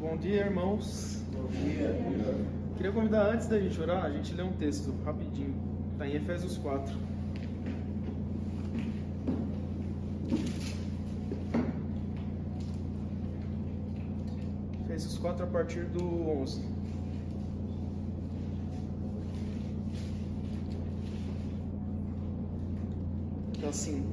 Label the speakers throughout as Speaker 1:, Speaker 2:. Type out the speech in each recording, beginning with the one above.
Speaker 1: Bom dia, irmãos.
Speaker 2: Bom dia.
Speaker 1: Queria convidar, antes da gente orar, a gente ler um texto rapidinho. Está em Efésios 4. Efésios 4 a partir do 11. Então assim: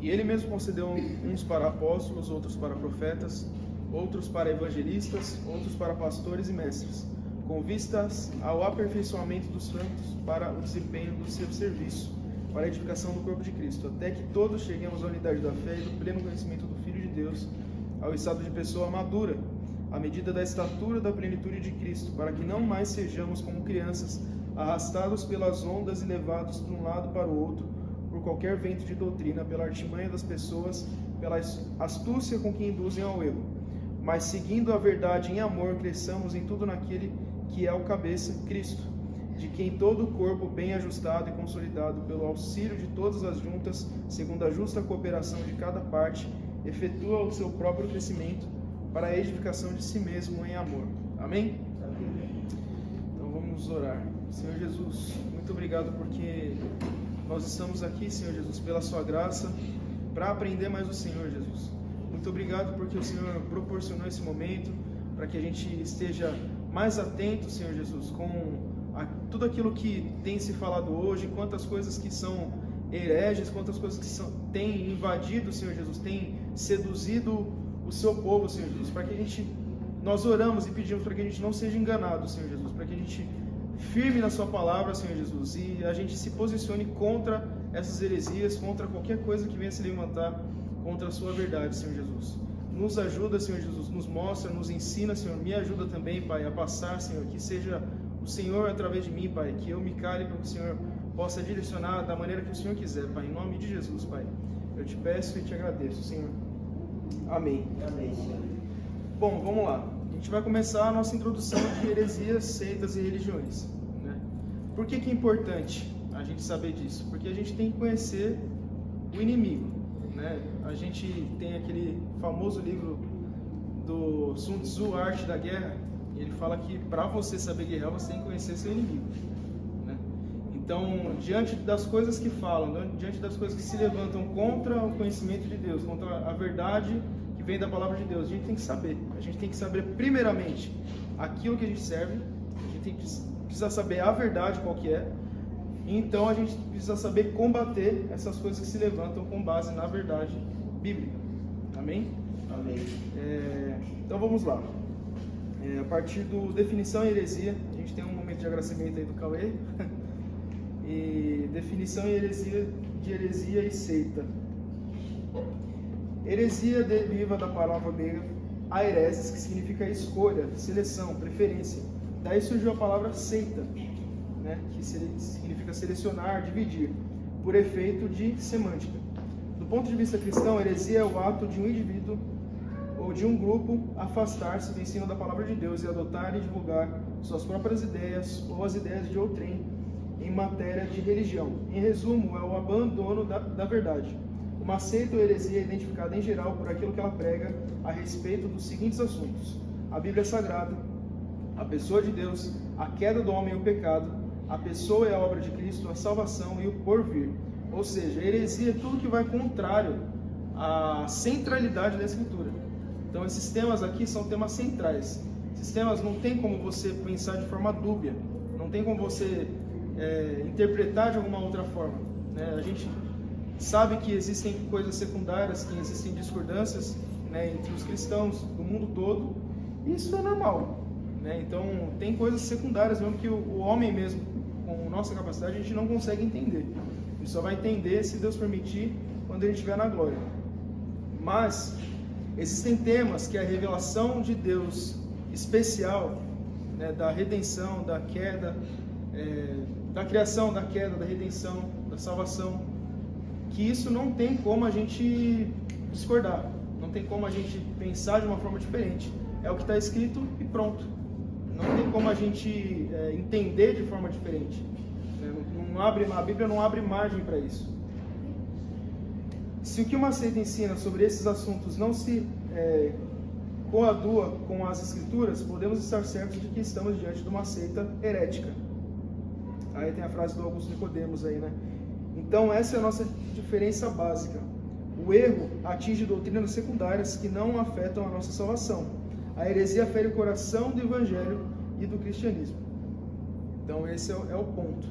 Speaker 1: E ele mesmo concedeu uns para apóstolos, outros para profetas, outros para evangelistas, outros para pastores e mestres, com vistas ao aperfeiçoamento dos santos para o desempenho do seu serviço, para a edificação do corpo de Cristo, até que todos cheguemos à unidade da fé e do pleno conhecimento do Filho de Deus, ao estado de pessoa madura, à medida da estatura da plenitude de Cristo, para que não mais sejamos como crianças, arrastados pelas ondas e levados de um lado para o outro, por qualquer vento de doutrina, pela artimanha das pessoas, pela astúcia com que induzem ao erro. Mas seguindo a verdade em amor, cresçamos em tudo naquele que é o cabeça, Cristo, de quem todo o corpo, bem ajustado e consolidado pelo auxílio de todas as juntas, segundo a justa cooperação de cada parte, efetua o seu próprio crescimento para a edificação de si mesmo em amor. Amém? Então vamos orar. Senhor Jesus, muito obrigado porque nós estamos aqui, Senhor Jesus, pela sua graça, para aprender mais do Senhor, Jesus. Muito obrigado porque o Senhor proporcionou esse momento para que a gente esteja mais atento, Senhor Jesus, com tudo aquilo que tem se falado hoje, quantas coisas que são hereges, quantas coisas que têm invadido, Senhor Jesus, têm seduzido o seu povo, Senhor Jesus, para que nós oramos e pedimos para que a gente não seja enganado, Senhor Jesus, para que a gente firme na sua palavra, Senhor Jesus, e a gente se posicione contra essas heresias, contra qualquer coisa que venha se levantar contra a sua verdade, Senhor Jesus. Nos ajuda, Senhor Jesus, nos mostra, nos ensina, Senhor, me ajuda também, Pai, a passar, Senhor, que seja o Senhor através de mim, Pai, que eu me cale para que o Senhor possa direcionar da maneira que o Senhor quiser, Pai, em nome de Jesus, Pai. Eu te peço e te agradeço, Senhor. Amém.
Speaker 2: Amém, Senhor.
Speaker 1: Bom, vamos lá. A gente vai começar a nossa introdução de heresias, seitas e religiões, né? Por que é importante a gente saber disso? Porque a gente tem que conhecer o inimigo, né? A gente tem aquele famoso livro do Sun Tzu, Arte da Guerra, e ele fala que para você saber guerrear, você tem que conhecer seu inimigo, né? Então, diante das coisas que falam, diante das coisas que se levantam contra o conhecimento de Deus, contra a verdade que vem da palavra de Deus, a gente tem que saber. A gente tem que saber primeiramente aquilo que a gente serve, a gente precisa saber a verdade qual que é, e então a gente precisa saber combater essas coisas que se levantam com base na verdade bíblica. Amém?
Speaker 2: Amém.
Speaker 1: Então vamos lá. A partir do definição e heresia, a gente tem um momento de agradecimento aí do Cauê. E definição e heresia, de heresia e seita. Heresia deriva da palavra grega aereses, que significa escolha, seleção, preferência. Daí surgiu a palavra seita, né, que significa selecionar, dividir, por efeito de semântica. Do ponto de vista cristão, heresia é o ato de um indivíduo ou de um grupo afastar-se do ensino da palavra de Deus e adotar e divulgar suas próprias ideias ou as ideias de outrem em matéria de religião. Em resumo, é o abandono da verdade. Uma seita ou heresia é identificada em geral por aquilo que ela prega a respeito dos seguintes assuntos: a Bíblia Sagrada, a pessoa de Deus, a queda do homem e o pecado, a pessoa e a obra de Cristo, a salvação e o porvir. Ou seja, heresia é tudo que vai contrário à centralidade da Escritura. Então esses temas aqui são temas centrais. Esses temas não tem como você pensar de forma dúbia, não tem como você interpretar de alguma outra forma, né? A gente sabe que existem coisas secundárias, que existem discordâncias, né, entre os cristãos do mundo todo, e isso é normal, né? Então tem coisas secundárias mesmo que o homem mesmo, com nossa capacidade, a gente não consegue entender. A gente só vai entender, se Deus permitir, quando ele estiver na glória. Mas existem temas que a revelação de Deus especial, né, da redenção, da queda, da criação, da queda, da redenção, da salvação, que isso não tem como a gente discordar, não tem como a gente pensar de uma forma diferente. É o que está escrito e pronto. Não tem como a gente entender de forma diferente. A Bíblia não abre margem para isso. Se o que uma seita ensina sobre esses assuntos não se coadua com as Escrituras, podemos estar certos de que estamos diante de uma seita herética. Aí tem a frase do Augusto Nicodemos aí, né? Então essa é a nossa diferença básica. O erro atinge doutrinas secundárias que não afetam a nossa salvação. A heresia fere o coração do Evangelho e do cristianismo. Então esse é o ponto.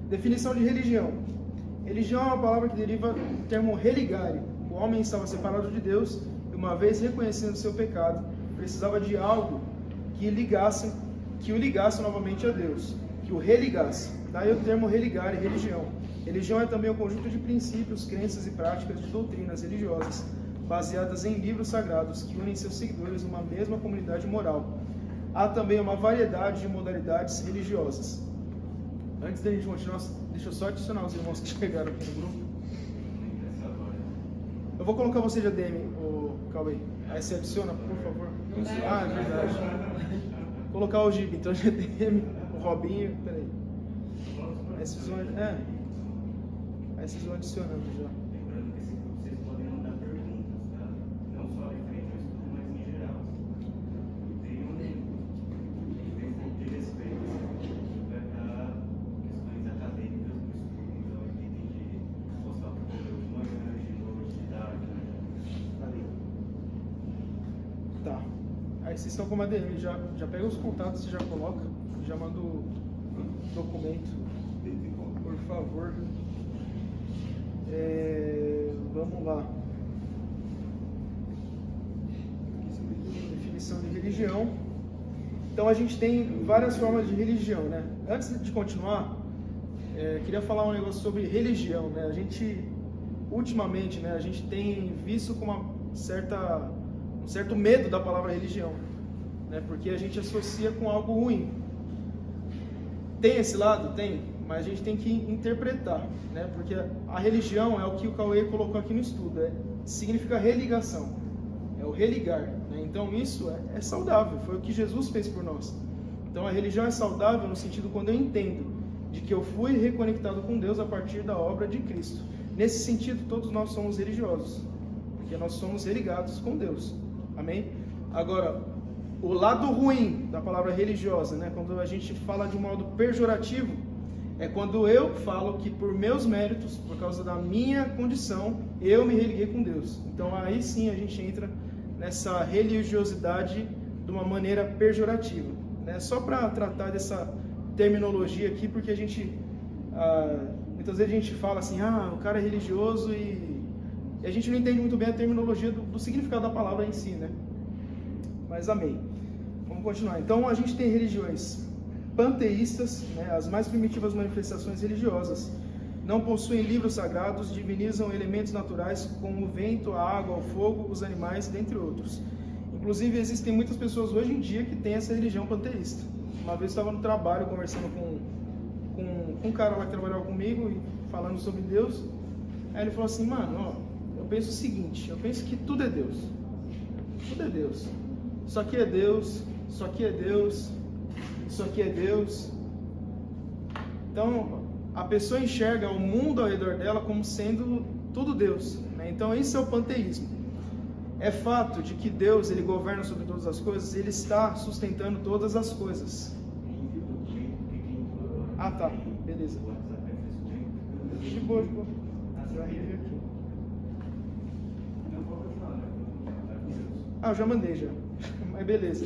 Speaker 1: Definição de religião. Religião é uma palavra que deriva do termo religare. O homem estava separado de Deus e, uma vez reconhecendo seu pecado, precisava de algo que o ligasse novamente a Deus, que o religasse. Daí o termo religare, religião. Religião é também um conjunto de princípios, crenças e práticas de doutrinas religiosas baseadas em livros sagrados que unem seus seguidores numa mesma comunidade moral. Há também uma variedade de modalidades religiosas. Antes da gente continuar, deixa eu só adicionar os irmãos que chegaram aqui no grupo. Eu vou colocar você de ADM, Cauê. Aí você adiciona, por favor. Ah, é verdade. Vou colocar o Gibe, então de ADM, o Robinho, peraí. Aí vocês vão adicionando já.
Speaker 2: Lembrando que esse grupo vocês podem mandar perguntas, tá? Não só referente ao estudo, mas em geral. Tem um pouco de respeito, vai para questões acadêmicas do estudo, então aqui tem que postar para o conteúdo de manhã, de noite, de tarde, né?
Speaker 1: Ali. Tá. Aí vocês estão com uma ADM, já pega os contatos, você já coloca, já manda o documento, por favor. Vamos lá. Definição de religião. Então a gente tem várias formas de religião, né? Antes de continuar, queria falar um negócio sobre religião, né? A gente, ultimamente, né, a gente tem visto com um certo medo da palavra religião, né? Porque a gente associa com algo ruim. Tem esse lado? Tem. Mas a gente tem que interpretar, né? Porque a religião é o que o Cauê colocou aqui no estudo, significa religação, é o religar, né? Então isso é saudável, foi o que Jesus fez por nós. Então a religião é saudável no sentido quando eu entendo de que eu fui reconectado com Deus a partir da obra de Cristo. Nesse sentido, todos nós somos religiosos, porque nós somos religados com Deus, amém? Agora, o lado ruim da palavra religiosa, né? Quando a gente fala de um modo pejorativo, é quando eu falo que por meus méritos, por causa da minha condição, eu me religuei com Deus. Então aí sim a gente entra nessa religiosidade de uma maneira pejorativa, né? Só para tratar dessa terminologia aqui, porque a gente, muitas vezes a gente fala assim, o cara é religioso e a gente não entende muito bem a terminologia do significado da palavra em si, né? Mas amém. Vamos continuar. Então a gente tem religiões panteístas, né, as mais primitivas manifestações religiosas. Não possuem livros sagrados, divinizam elementos naturais como o vento, a água, o fogo, os animais, dentre outros. Inclusive, existem muitas pessoas hoje em dia que têm essa religião panteísta. Uma vez eu estava no trabalho conversando com um cara lá que trabalhava comigo e falando sobre Deus. Aí ele falou assim, mano, eu penso o seguinte, eu penso que tudo é Deus. Tudo é Deus. Isso aqui é Deus, isso aqui é Deus, isso aqui é Deus. Então, a pessoa enxerga o mundo ao redor dela como sendo tudo Deus, né? Então, isso é o panteísmo. É fato de que Deus, Ele governa sobre todas as coisas, Ele está sustentando todas as coisas. Ah, tá. Beleza. De boa, de boa. Já revi aqui. Eu já mandei já. Mas beleza.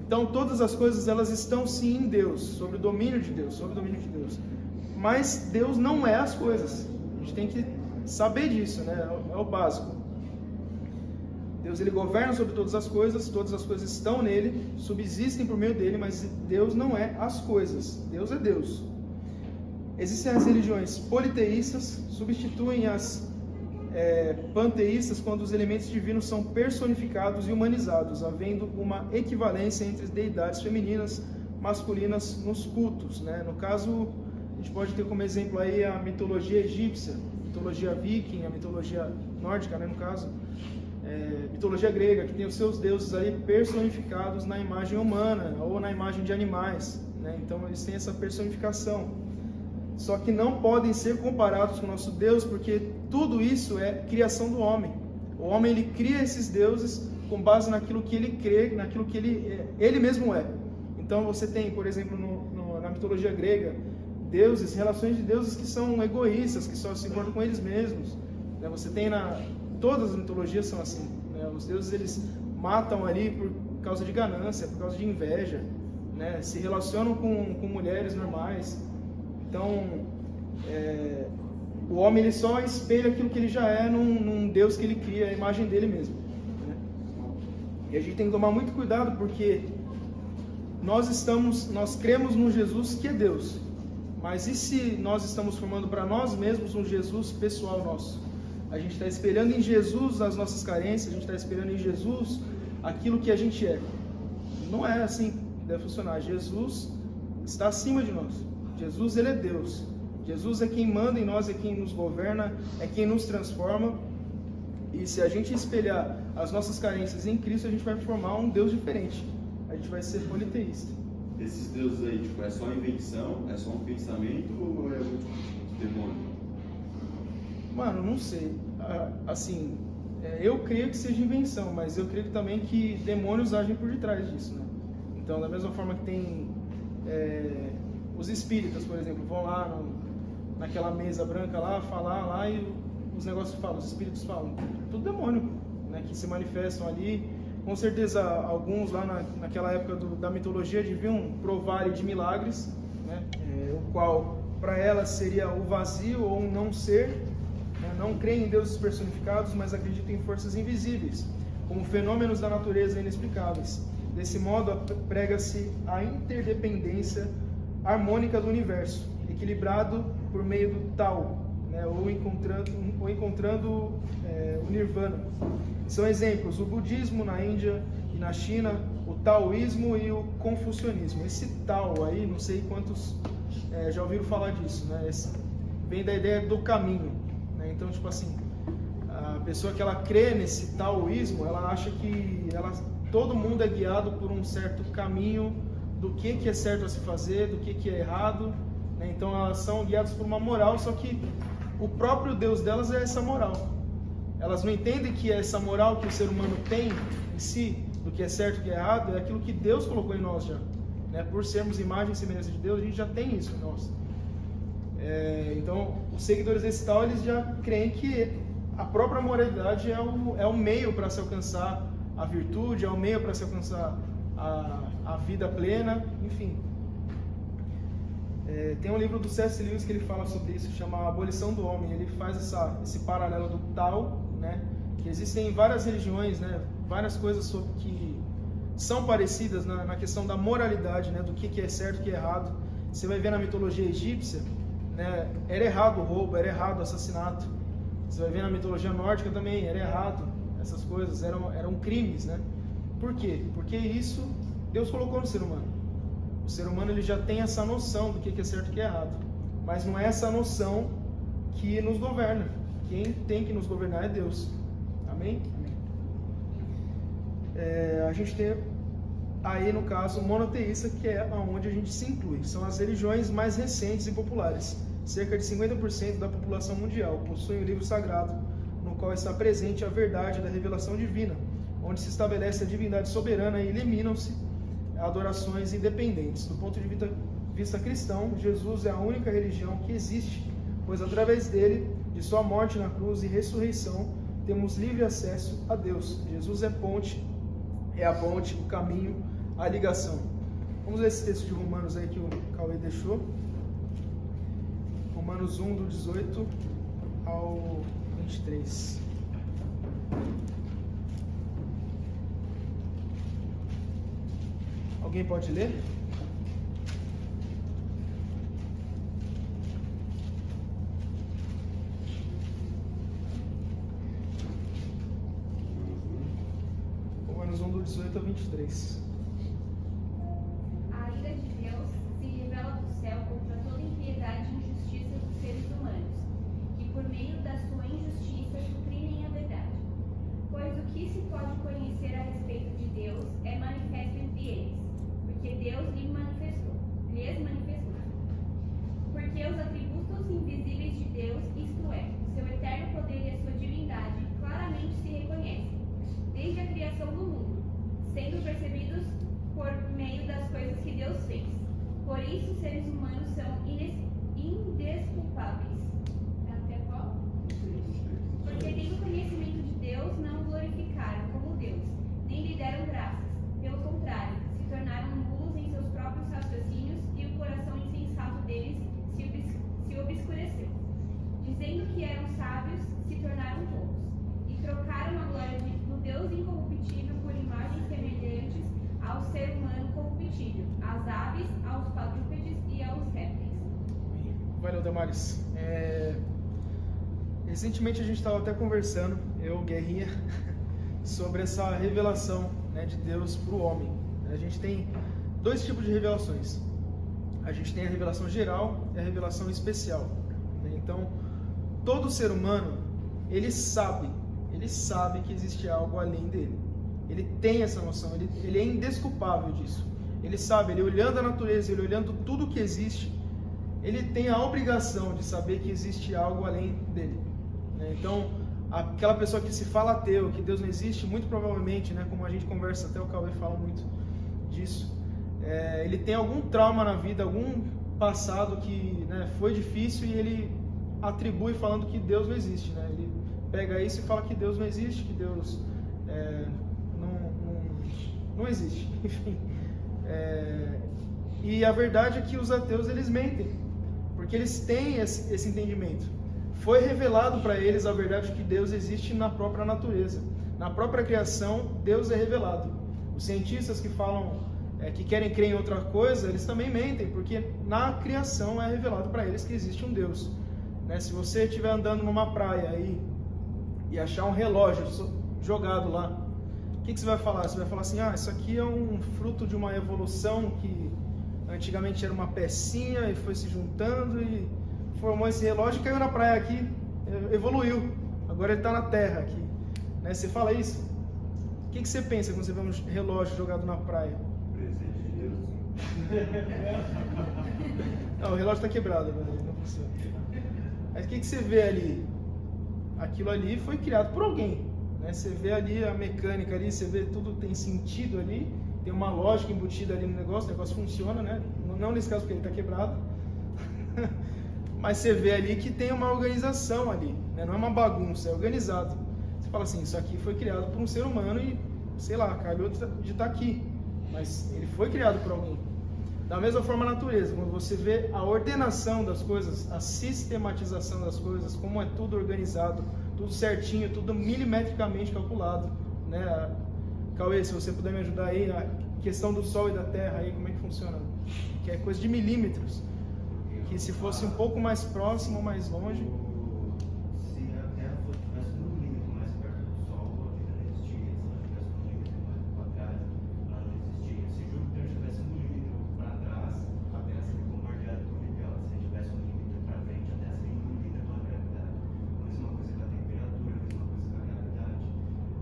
Speaker 1: Então todas as coisas elas estão sim em Deus, sob o domínio de Deus, mas Deus não é as coisas, a gente tem que saber disso, né? É o básico. Deus ele governa sobre todas as coisas estão nele, subsistem por meio dele, mas Deus não é as coisas, Deus é Deus. Existem as religiões politeístas, substituem as panteístas quando os elementos divinos são personificados e humanizados, havendo uma equivalência entre deidades femininas e masculinas nos cultos, né? No caso, a gente pode ter como exemplo aí a mitologia egípcia, a mitologia viking, a mitologia nórdica, né, no caso, mitologia grega, que tem os seus deuses aí personificados na imagem humana ou na imagem de animais, né? Então eles têm essa personificação. Só que não podem ser comparados com o nosso Deus, porque tudo isso é criação do homem. O homem ele cria esses deuses com base naquilo que ele crê, naquilo que ele mesmo é. Então você tem, por exemplo, na mitologia grega, deuses, relações de deuses que são egoístas, que só se importam com eles mesmos. Né? Você tem todas as mitologias são assim. Né? Os deuses, eles matam ali por causa de ganância, por causa de inveja, né? Se relacionam com mulheres normais. Então, o homem, ele só espelha aquilo que ele já é num Deus que ele cria, a imagem dele mesmo. Né? E a gente tem que tomar muito cuidado, porque nós cremos num Jesus que é Deus. Mas e se nós estamos formando para nós mesmos um Jesus pessoal nosso? A gente está espelhando em Jesus as nossas carências, a gente está espelhando em Jesus aquilo que a gente é. Não é assim que deve funcionar. Jesus está acima de nós. Jesus, ele é Deus. Jesus é quem manda em nós, é quem nos governa, é quem nos transforma. E se a gente espelhar as nossas carências em Cristo, a gente vai formar um Deus diferente. A gente vai ser politeísta.
Speaker 3: Esses deuses aí, tipo, é só invenção, é só um pensamento ou é um demônio?
Speaker 1: Mano, não sei. Assim, eu creio que seja invenção, mas eu creio também que demônios agem por detrás disso, né? Então, da mesma forma que tem os espíritas, por exemplo, vão lá naquela mesa branca lá, falar lá e os negócios falam, os espíritos falam. Tudo demônio, né? Que se manifestam ali. Com certeza, alguns lá naquela época da mitologia deviam provar de milagres, né? O qual para elas seria o vazio ou um não ser, né? Não creem em deuses personificados, mas acreditam em forças invisíveis, como fenômenos da natureza inexplicáveis. Desse modo, prega-se a interdependência harmônica do universo, equilibrado por meio do Tao, né? ou encontrando o Nirvana. São exemplos o budismo na Índia e na China, o taoísmo e o confucionismo. Esse Tao aí, não sei quantos já ouviram falar disso, né? Vem da ideia do caminho, né? Então, tipo assim, a pessoa que ela crê nesse taoísmo, ela acha que todo mundo é guiado por um certo caminho do que é certo a se fazer, do que é errado, né? Então elas são guiadas por uma moral, só que o próprio Deus delas é essa moral. Elas não entendem que essa moral que o ser humano tem em si, do que é certo e o que é errado, é aquilo que Deus colocou em nós já, né? Por sermos imagem e semelhança de Deus, a gente já tem isso em nós. Então, os seguidores desse tal, eles já creem que a própria moralidade é o meio para se alcançar a virtude, é o meio para se alcançar a vida plena, enfim. Tem um livro do C.S. Lewis que ele fala sobre isso, chama A Abolição do Homem. Ele faz esse paralelo do Tao, né? Que existem várias religiões, né? Várias coisas que são parecidas na questão da moralidade, né? Do que é certo e o que é errado. Você vai ver na mitologia egípcia, né? Era errado o roubo, era errado o assassinato. Você vai ver na mitologia nórdica também, era errado. Essas coisas eram crimes, né? Por quê? Porque isso Deus colocou no ser humano. O ser humano, ele já tem essa noção do que é certo e o que é errado. Mas não é essa noção que nos governa. Quem tem que nos governar é Deus. Amém? Amém. A gente tem aí, no caso, o monoteísta, que é onde a gente se inclui. São as religiões mais recentes e populares. Cerca de 50% da população mundial possui um livro sagrado, no qual está presente a verdade da revelação divina, onde se estabelece a divindade soberana e eliminam-se adorações independentes. Do ponto de vista cristão, Jesus é a única religião que existe, pois através dele, de sua morte na cruz e ressurreição, temos livre acesso a Deus. Jesus é a ponte, o caminho, a ligação. Vamos ler esse texto de Romanos aí que o Cauê deixou. Romanos 1, do 18 ao 23. Alguém pode ler? Romanos 1, do 18 ao 23.
Speaker 4: A ira de Deus se revela do céu contra toda impiedade e injustiça dos seres humanos, que por meio da sua injustiça suprimem a verdade. Pois o que se pode conhecer a respeito de Deus é manifesto entre eles, porque Deus lhes manifestou. Porque os atributos invisíveis de Deus, isto é, o seu eterno poder e a sua divindade, claramente se reconhecem, desde a criação do Deus fez. Por isso, os seres humanos são indesculpáveis. Até qual? Porque tendo conhecimento de Deus, não o glorificaram como Deus, nem lhe deram graças. Pelo contrário, se tornaram nulos em seus próprios raciocínios e o coração insensato deles se obscureceu. Dizendo que eram sábios, se tornaram tolos, e trocaram a glória do Deus incorruptível por imagens semelhantes ao ser humano corruptível, às aves, aos quadrúpedes e aos répteis.
Speaker 1: Valeu, Damares. Recentemente a gente estava até conversando, eu, Guerrinha, sobre essa revelação, né, de Deus para o homem. A gente tem dois tipos de revelações. A gente tem a revelação geral e a revelação especial. Então, todo ser humano, ele sabe que existe algo além dele. Ele tem essa noção, ele é indesculpável disso. Ele sabe, ele olhando a natureza, ele olhando tudo que existe, ele tem a obrigação de saber que existe algo além dele. Então, aquela pessoa que se fala ateu, que Deus não existe, muito provavelmente, né, como a gente conversa, até o Cauê fala muito disso, ele tem algum trauma na vida, algum passado que, né, foi difícil e ele atribui falando que Deus não existe. Né? Ele pega isso e fala que Deus não existe, que Deus não existe. Enfim. E a verdade é que os ateus, eles mentem, porque eles têm esse entendimento. Foi revelado para eles a verdade de que Deus existe na própria natureza. Na própria criação, Deus é revelado. Os cientistas que falam, que querem crer em outra coisa, eles também mentem, porque na criação é revelado para eles que existe um Deus. Né? Se você estiver andando numa praia aí e achar um relógio jogado lá, o que você vai falar? Você vai falar assim, isso aqui é um fruto de uma evolução que antigamente era uma pecinha e foi se juntando e formou esse relógio e caiu na praia aqui, evoluiu, agora ele está na terra aqui. Né? Você fala isso? O que você pensa quando você vê um relógio jogado na praia?
Speaker 3: Presente de Deus.
Speaker 1: Não, o relógio está quebrado, não funciona. Mas o que você vê ali? Aquilo ali foi criado por alguém. Né? Você vê ali a mecânica ali, você vê tudo tem sentido ali, tem uma lógica embutida ali no negócio, o negócio funciona, né? Não nesse caso porque ele está quebrado. Mas você vê ali que tem uma organização ali, né? Não é uma bagunça, é organizado. Você fala assim, isso aqui foi criado por um ser humano e, sei lá, calhou de estar aqui. Mas ele foi criado por alguém. Da mesma forma a natureza, quando você vê a ordenação das coisas, a sistematização das coisas, como é tudo organizado, tudo certinho, tudo milimetricamente calculado, né? Cauê, se você puder me ajudar aí, a questão do Sol e da Terra aí, como é que funciona? Que é coisa de milímetros, que se fosse um pouco mais próximo ou mais longe...
Speaker 2: Se a Terra estivesse no milímetro mais perto do Sol, a vida não existiria. Se ela estivesse no milímetro mais para trás, ela não existiria. Se Júpiter estivesse um milímetro para trás, a Terra seria bombardeada por Miguel. Se ele estivesse um milímetro para frente, a Terra seria envolvida pela gravidade. A mesma coisa com a temperatura, a mesma coisa com a gravidade.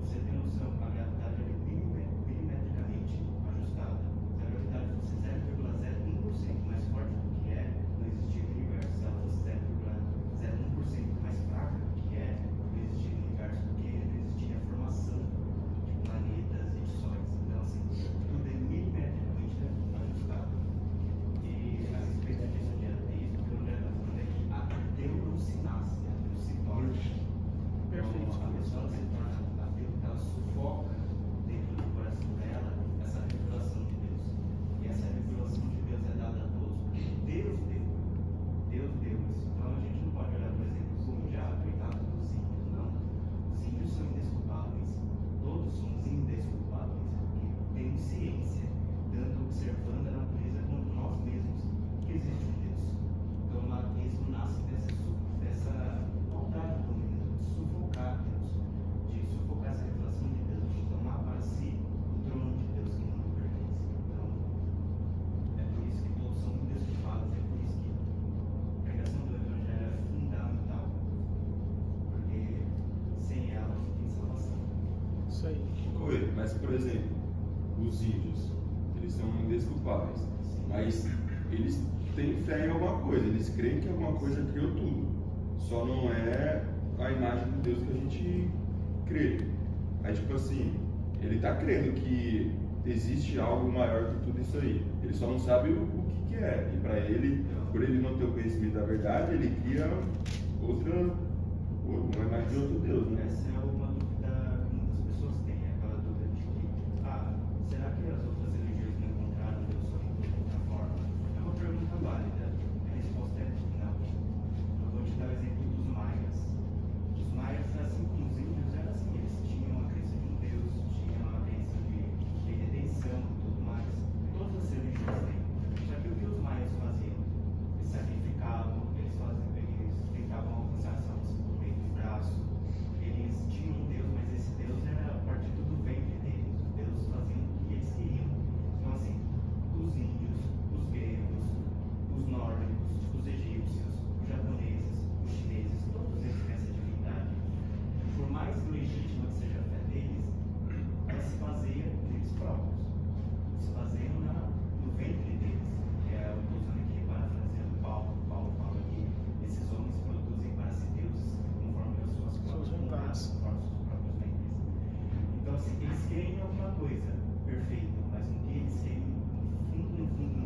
Speaker 2: Você tem noção que a gravidade é milimetricamente ajustada. Se a gravidade fosse 0,01% mais forte do que é, não existia o universo. Se ela fosse 0,01% mais fraca do que é, não existia o universo, porque não existia a formação de planetas e de sóis. Então, assim, tudo é milimetricamente ajustado. E a respeito disso de ateísmo, o que o André está falando é que ateu não se nasce, ateu se torna.
Speaker 1: Perfeito.
Speaker 2: Então, a pessoa se torna ateu porque ela sufoca dentro do coração dela essa revelação de Deus. E essa revelação de Deus é dada a todos porque Deus deu. Deus deu isso. Então a gente não pode olhar, por exemplo, como já coitado dos ímpios, não. Os ímpios são indesculpáveis. Todos somos indesculpáveis. Porque temos ciência, tanto observando a natureza quanto nós mesmos, que existe um Deus. Então o ateísmo nasce dessa vontade do mundo, de sufocar Deus, de sufocar essa revelação de Deus, de tomar para si o trono de Deus que não pertence. Então, é por isso que todos são indesculpáveis, é por isso que a pregação do Evangelho é fundamental, porque sem ela não tem salvação.
Speaker 1: Isso aí.
Speaker 3: Oi, mas por exemplo, os índios, eles são indesculpáveis, mas eles têm fé em alguma coisa, eles creem que alguma coisa criou tudo, só não é a imagem de Deus que a gente crê. Aí tipo assim, ele está crendo que existe algo maior que tudo isso aí. Ele só não sabe o que é. E para ele, por ele não ter o conhecimento da verdade, ele cria uma imagem de outro Deus, né?
Speaker 2: Essa é uma dúvida que muitas pessoas têm, aquela dúvida de que, será que as outras religiões não encontraram Deus só de outra forma? É uma pergunta válida. A resposta é não. Eu vou te dar o exemplo dos maias. Os maias, assim como os índios, eram assim, eles tinham a crença de um Deus, tinham a crença de redenção e tudo mais. Todas as religiões têm. Só que o que os maias faziam? Eles sacrificavam, eles tentavam alcançar a salvação por meio do braço. Eles tinham um Deus, mas esse Deus era a partir do ventre deles. Os deuses faziam o que eles queriam. Então, assim, os índios, os gregos, os nórdicos, os egípcios, os japoneses, os chineses, todos eles têm essa divindade. Por mais legítima que seja a fé deles, ela se baseia neles próprios. Se baseia no ventre deles. Que é o que eu estou usando aqui parafraseando Paulo. Paulo fala que esses homens produzem para si deuses conforme as suas próprias vontades, conforme os seus próprios ventres. Então, assim, eles creem em alguma coisa perfeita, mas no que eles creem, no fundo,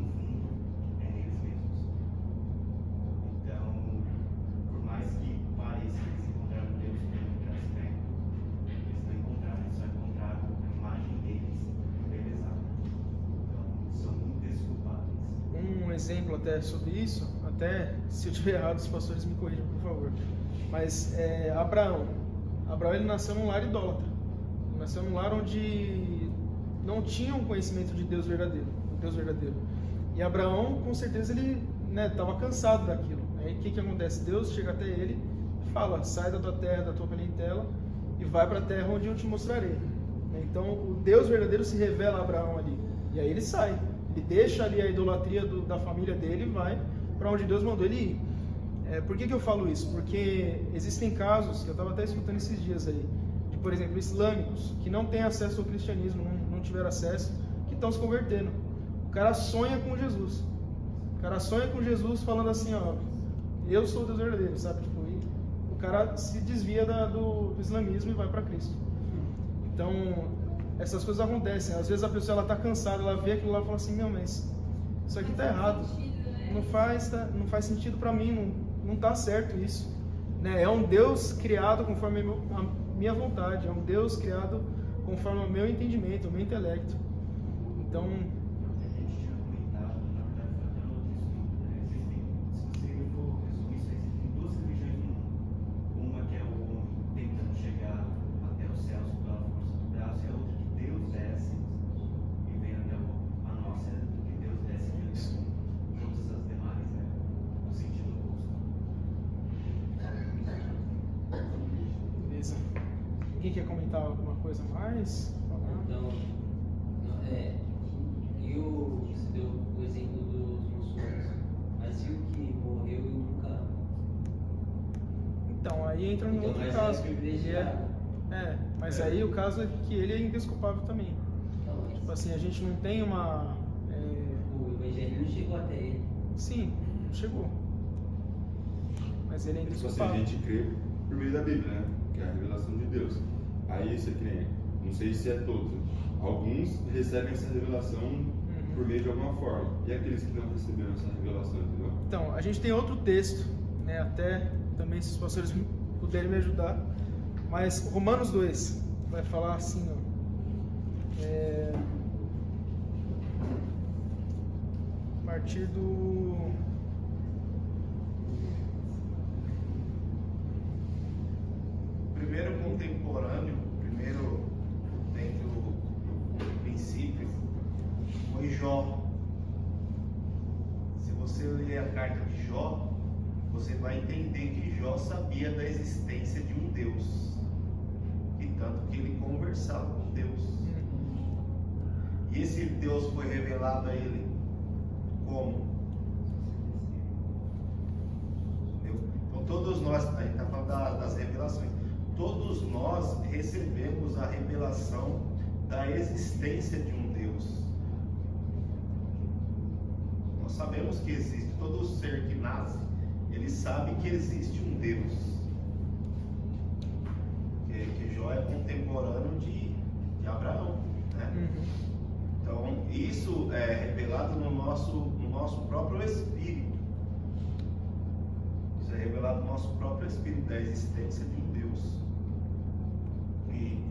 Speaker 2: é neles mesmos. Então, por mais que pareça que eles encontraram Deus pelo aspecto, eles não encontraram, eles só encontraram a imagem deles realizada. Então, são muito desculpáveis.
Speaker 1: Um exemplo até sobre isso, até se eu estiver errado, os pastores me corrijam, por favor. Mas Abraão ele nasceu num lar idólatra. Ele nasceu num lar onde não tinha um conhecimento de Deus verdadeiro, o Deus verdadeiro. E Abraão, com certeza, ele estava cansado daquilo. Aí o que acontece? Deus chega até ele e fala: sai da tua terra, da tua parentela e vai para a terra onde eu te mostrarei. Então o Deus verdadeiro se revela a Abraão ali. E aí ele sai. Ele deixa ali a idolatria da família dele e vai para onde Deus mandou ele ir. Por que eu falo isso? Porque existem casos, que eu estava até escutando esses dias aí, de, por exemplo, islâmicos, que não têm acesso ao cristianismo, não tiveram acesso, que estão se convertendo. O cara sonha com Jesus. O cara sonha com Jesus falando assim, ó, eu sou o Deus verdadeiro, sabe? Tipo, e o cara se desvia do islamismo e vai para Cristo. Então, essas coisas acontecem. Às vezes a pessoa está cansada, ela vê aquilo lá e fala assim, mas isso aqui está errado. Não faz sentido para mim, não está certo isso. É um Deus criado conforme a minha vontade, é um Deus criado conforme o meu entendimento, o meu intelecto. Então,
Speaker 2: A gente tinha comentado, na verdade, foi até no outro estudo, né? Se você for resumir isso, existem duas religiões no mundo. Uma que é o homem tentando chegar até os céus pela força do braço, e a outra que Deus desce e vem até a nossa, que Deus desce e vem até todas as demais, né? No sentido oposto.
Speaker 1: beleza. Alguém quer comentar alguma coisa mais?
Speaker 5: Então, você deu o exemplo dos muçulmanos, mas e o que morreu e nunca...
Speaker 1: Então, aí entra um outro
Speaker 5: mas
Speaker 1: caso.
Speaker 5: é privilegiado.
Speaker 1: Mas aí o caso é que ele é indesculpável também.
Speaker 5: Então, mas
Speaker 1: Tipo assim, a gente não tem uma...
Speaker 5: o evangelho não chegou até ele.
Speaker 1: Sim, chegou. Mas ele é
Speaker 3: Tipo assim, a
Speaker 1: indesculpável.
Speaker 3: gente crê por meio da Bíblia, né? Que é a revelação de Deus. Aí isso aqui nem, não sei se é todos. Alguns recebem essa revelação por meio de alguma forma. E aqueles que não receberam essa revelação, entendeu?
Speaker 1: Então, a gente tem outro texto, né? Até também se os pastores puderem me ajudar. Mas Romanos 2 vai falar assim, ó. A partir do...
Speaker 6: Primeiro contemporâneo, primeiro dentro do princípio, foi Jó. Se você ler a carta de Jó, você vai entender que Jó sabia da existência de um Deus. E tanto que ele conversava com Deus. E esse Deus foi revelado a ele como? Entendeu? Então todos nós, a gente está falando das revelações, todos nós recebemos a revelação da existência de um Deus. Nós sabemos que existe, todo ser que nasce, ele sabe que existe um Deus. Que Jó é contemporâneo de de Abraão, né? Então, isso é revelado no nosso próprio espírito. Isso é revelado no nosso próprio espírito, da existência de um Deus. E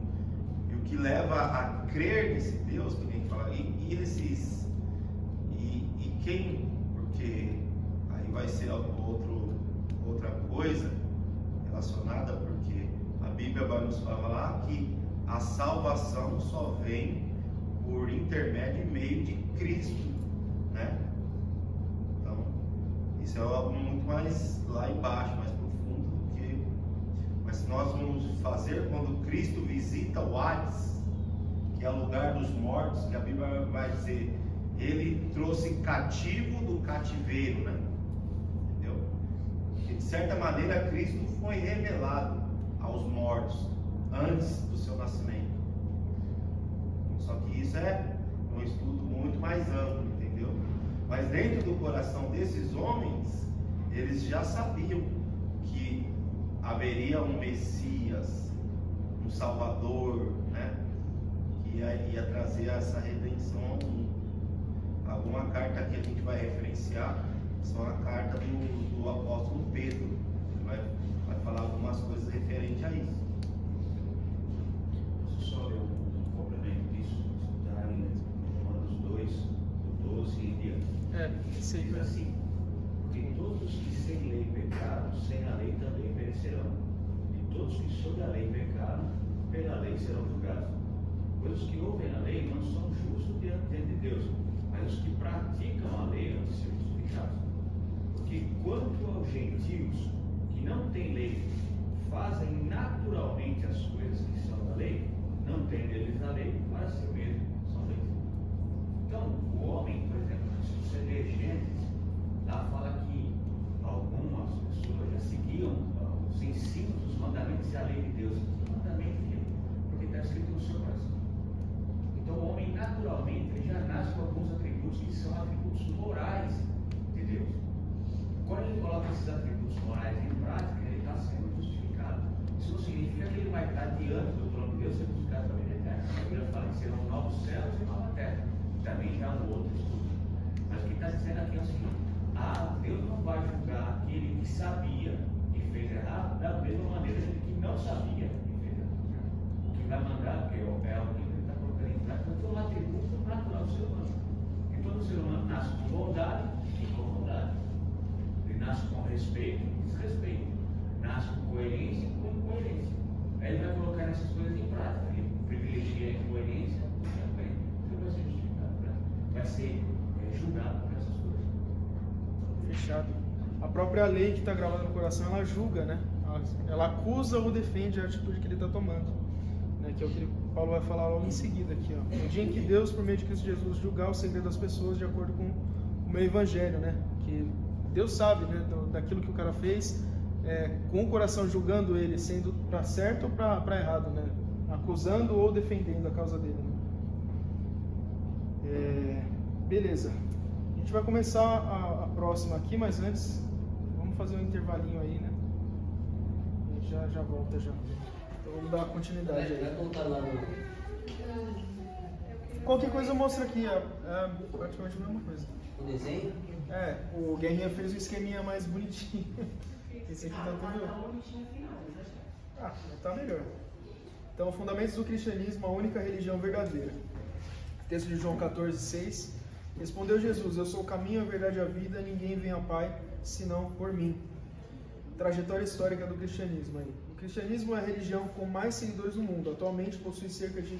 Speaker 6: o que leva a crer nesse Deus, que nem fala, e quem, porque aí vai ser outra coisa relacionada, porque a Bíblia vai nos falar que a salvação só vem por intermédio e meio de Cristo, né? Então, isso é algo muito mais lá embaixo, mais profundo do que... Mas se nós vamos fazer quando Cristo visita o Hades, que é o lugar dos mortos, que a Bíblia vai dizer, ele trouxe cativo do cativeiro, né? Entendeu? E de certa maneira Cristo foi revelado aos mortos antes do seu nascimento. Só que isso é um estudo muito mais amplo, entendeu? Mas dentro do coração desses homens, eles já sabiam que haveria um Messias, um Salvador, né? Que ia trazer essa redenção ao mundo. Alguma carta que a gente vai referenciar são a carta do apóstolo Pedro, que vai falar algumas coisas referentes a isso.
Speaker 7: Só ler um complemento disso, está em Romanos 2, do 12 em diante.
Speaker 1: Sim.
Speaker 7: Diz assim: porque todos que sem lei pecaram, sem a lei também perecerão. E todos que sob a lei pecaram, pela lei serão julgados. Pois os que ouvem a lei não são justos diante de Deus, mas os que praticam a lei hão de ser justificados. Porque quanto aos gentios que não têm lei, fazem naturalmente as coisas que são da lei, não tem neles a lei para si mesmo, são leis. Então, o homem, por exemplo, se você ler Gênesis, lá fala que algumas pessoas já seguiam os ensinos, os mandamentos e a lei de Deus. O mandamento de Deus, porque está escrito no seu coração. Então, o homem, naturalmente, ele já nasce com alguns atributos que são atributos morais de Deus. Quando ele coloca esses atributos morais em prática, ele está sendo justificado. Isso não significa que ele vai estar diante do trono de Deus sendo justificado para a vida eterna. A Bíblia fala que serão novos céus e nova terra. Também já é um outro estudo. Mas o que está dizendo aqui é o seguinte: Deus não vai julgar aquele que sabia e fez errado da mesma maneira que não sabia e fez errado. O que vai mandar é o que ele está colocando em prática. Então, é um atributo natural do ser humano. E todo ser humano nasce com bondade e com bondade. Ele nasce com respeito e desrespeito. Nasce com coerência e com incoerência. Aí ele vai colocar essas coisas em prática. Ele privilegia a incoerência e a coerência. Ele vai ser justificado, né? Vai ser julgado por essas coisas.
Speaker 1: Fechado. A própria lei que está gravada no coração, ela julga, né? Ela acusa ou defende a atitude que ele está tomando, né? Que é o que Paulo vai falar logo em seguida aqui, ó. No dia em que Deus, por meio de Cristo Jesus, julgar o segredo das pessoas de acordo com o meu evangelho, né? Que Deus sabe, né? Daquilo que o cara fez, com o coração julgando ele, sendo para certo ou para errado, né? Acusando ou defendendo a causa dele, né? Beleza. A gente vai começar a próxima aqui, mas antes vamos fazer um intervalinho aí, né? A gente já volta já. Então vamos dar continuidade
Speaker 5: Vai
Speaker 1: aí.
Speaker 5: contar lá no...
Speaker 1: Qualquer coisa eu mostro aqui, é praticamente a mesma coisa.
Speaker 5: o desenho.
Speaker 1: O Guerrinha fez um esqueminha mais bonitinho. Esse aqui tá tudo... tá melhor. Então, fundamentos do cristianismo, a única religião verdadeira. Texto de João 14:6. Respondeu Jesus: eu sou o caminho, a verdade e a vida, ninguém vem ao Pai senão por mim. Trajetória histórica do cristianismo aí. O cristianismo é a religião com mais seguidores no mundo. Atualmente possui cerca de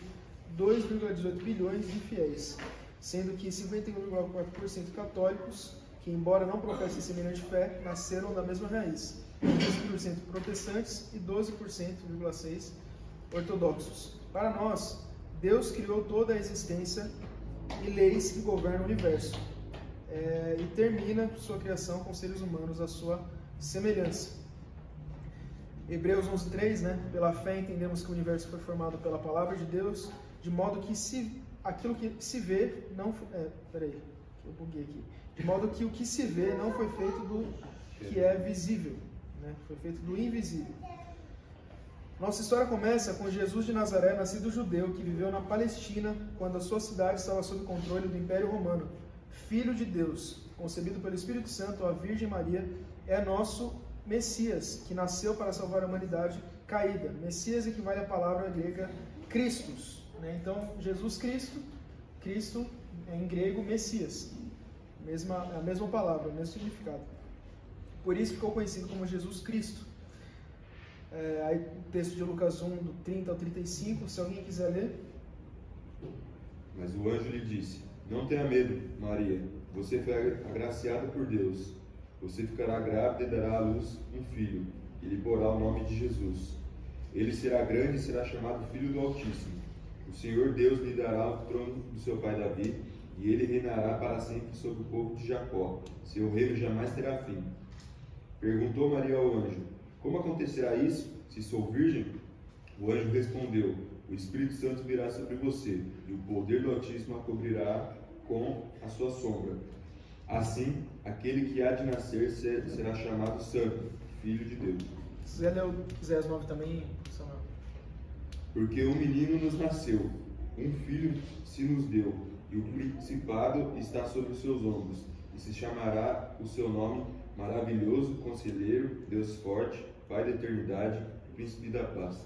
Speaker 1: 2,18 bilhões de fiéis, sendo que 51,4% católicos, que embora não professem semelhante fé, nasceram da mesma raiz. 15% protestantes e 12,6% ortodoxos. Para nós, Deus criou toda a existência e leis que governam o universo, e termina sua criação com seres humanos à sua semelhança. Hebreus 11:3, né? Pela fé entendemos que o universo foi formado pela palavra de Deus, de modo que aquilo que se vê não eu buguei aqui. De modo que o que se vê não foi feito do que é visível, né? Foi feito do invisível. Nossa história começa com Jesus de Nazaré, nascido judeu, que viveu na Palestina quando a sua cidade estava sob controle do Império Romano. Filho de Deus, concebido pelo Espírito Santo, a Virgem Maria, é nosso Messias, que nasceu para salvar a humanidade caída. Messias equivale à palavra grega Christus, né? Então, Jesus Cristo, Cristo em grego, Messias. A mesma palavra, o mesmo significado. Por isso ficou conhecido como Jesus Cristo. Aí o texto de Lucas 1, do 30 ao 35, se alguém quiser ler.
Speaker 3: Mas o anjo lhe disse: Não tenha medo, Maria, você foi agraciada por Deus. Você ficará grávida e dará à luz um filho, e lhe porá o nome de Jesus. Ele será grande e será chamado Filho do Altíssimo. O Senhor Deus lhe dará o trono do seu pai Davi, e ele reinará para sempre sobre o povo de Jacó. Seu reino jamais terá fim. Perguntou Maria ao anjo: Como acontecerá isso, se sou virgem? O anjo respondeu: O Espírito Santo virá sobre você, e o poder do Altíssimo a cobrirá com a sua sombra. Assim, aquele que há de nascer será chamado Santo, Filho de Deus.
Speaker 1: Se quiser ler o Isaías 9 também, Samuel.
Speaker 3: Porque um menino nos nasceu, um filho se nos deu, e o principado está sobre os seus ombros, e se chamará o seu nome Maravilhoso, Conselheiro, Deus Forte, Pai da Eternidade, Príncipe da Paz.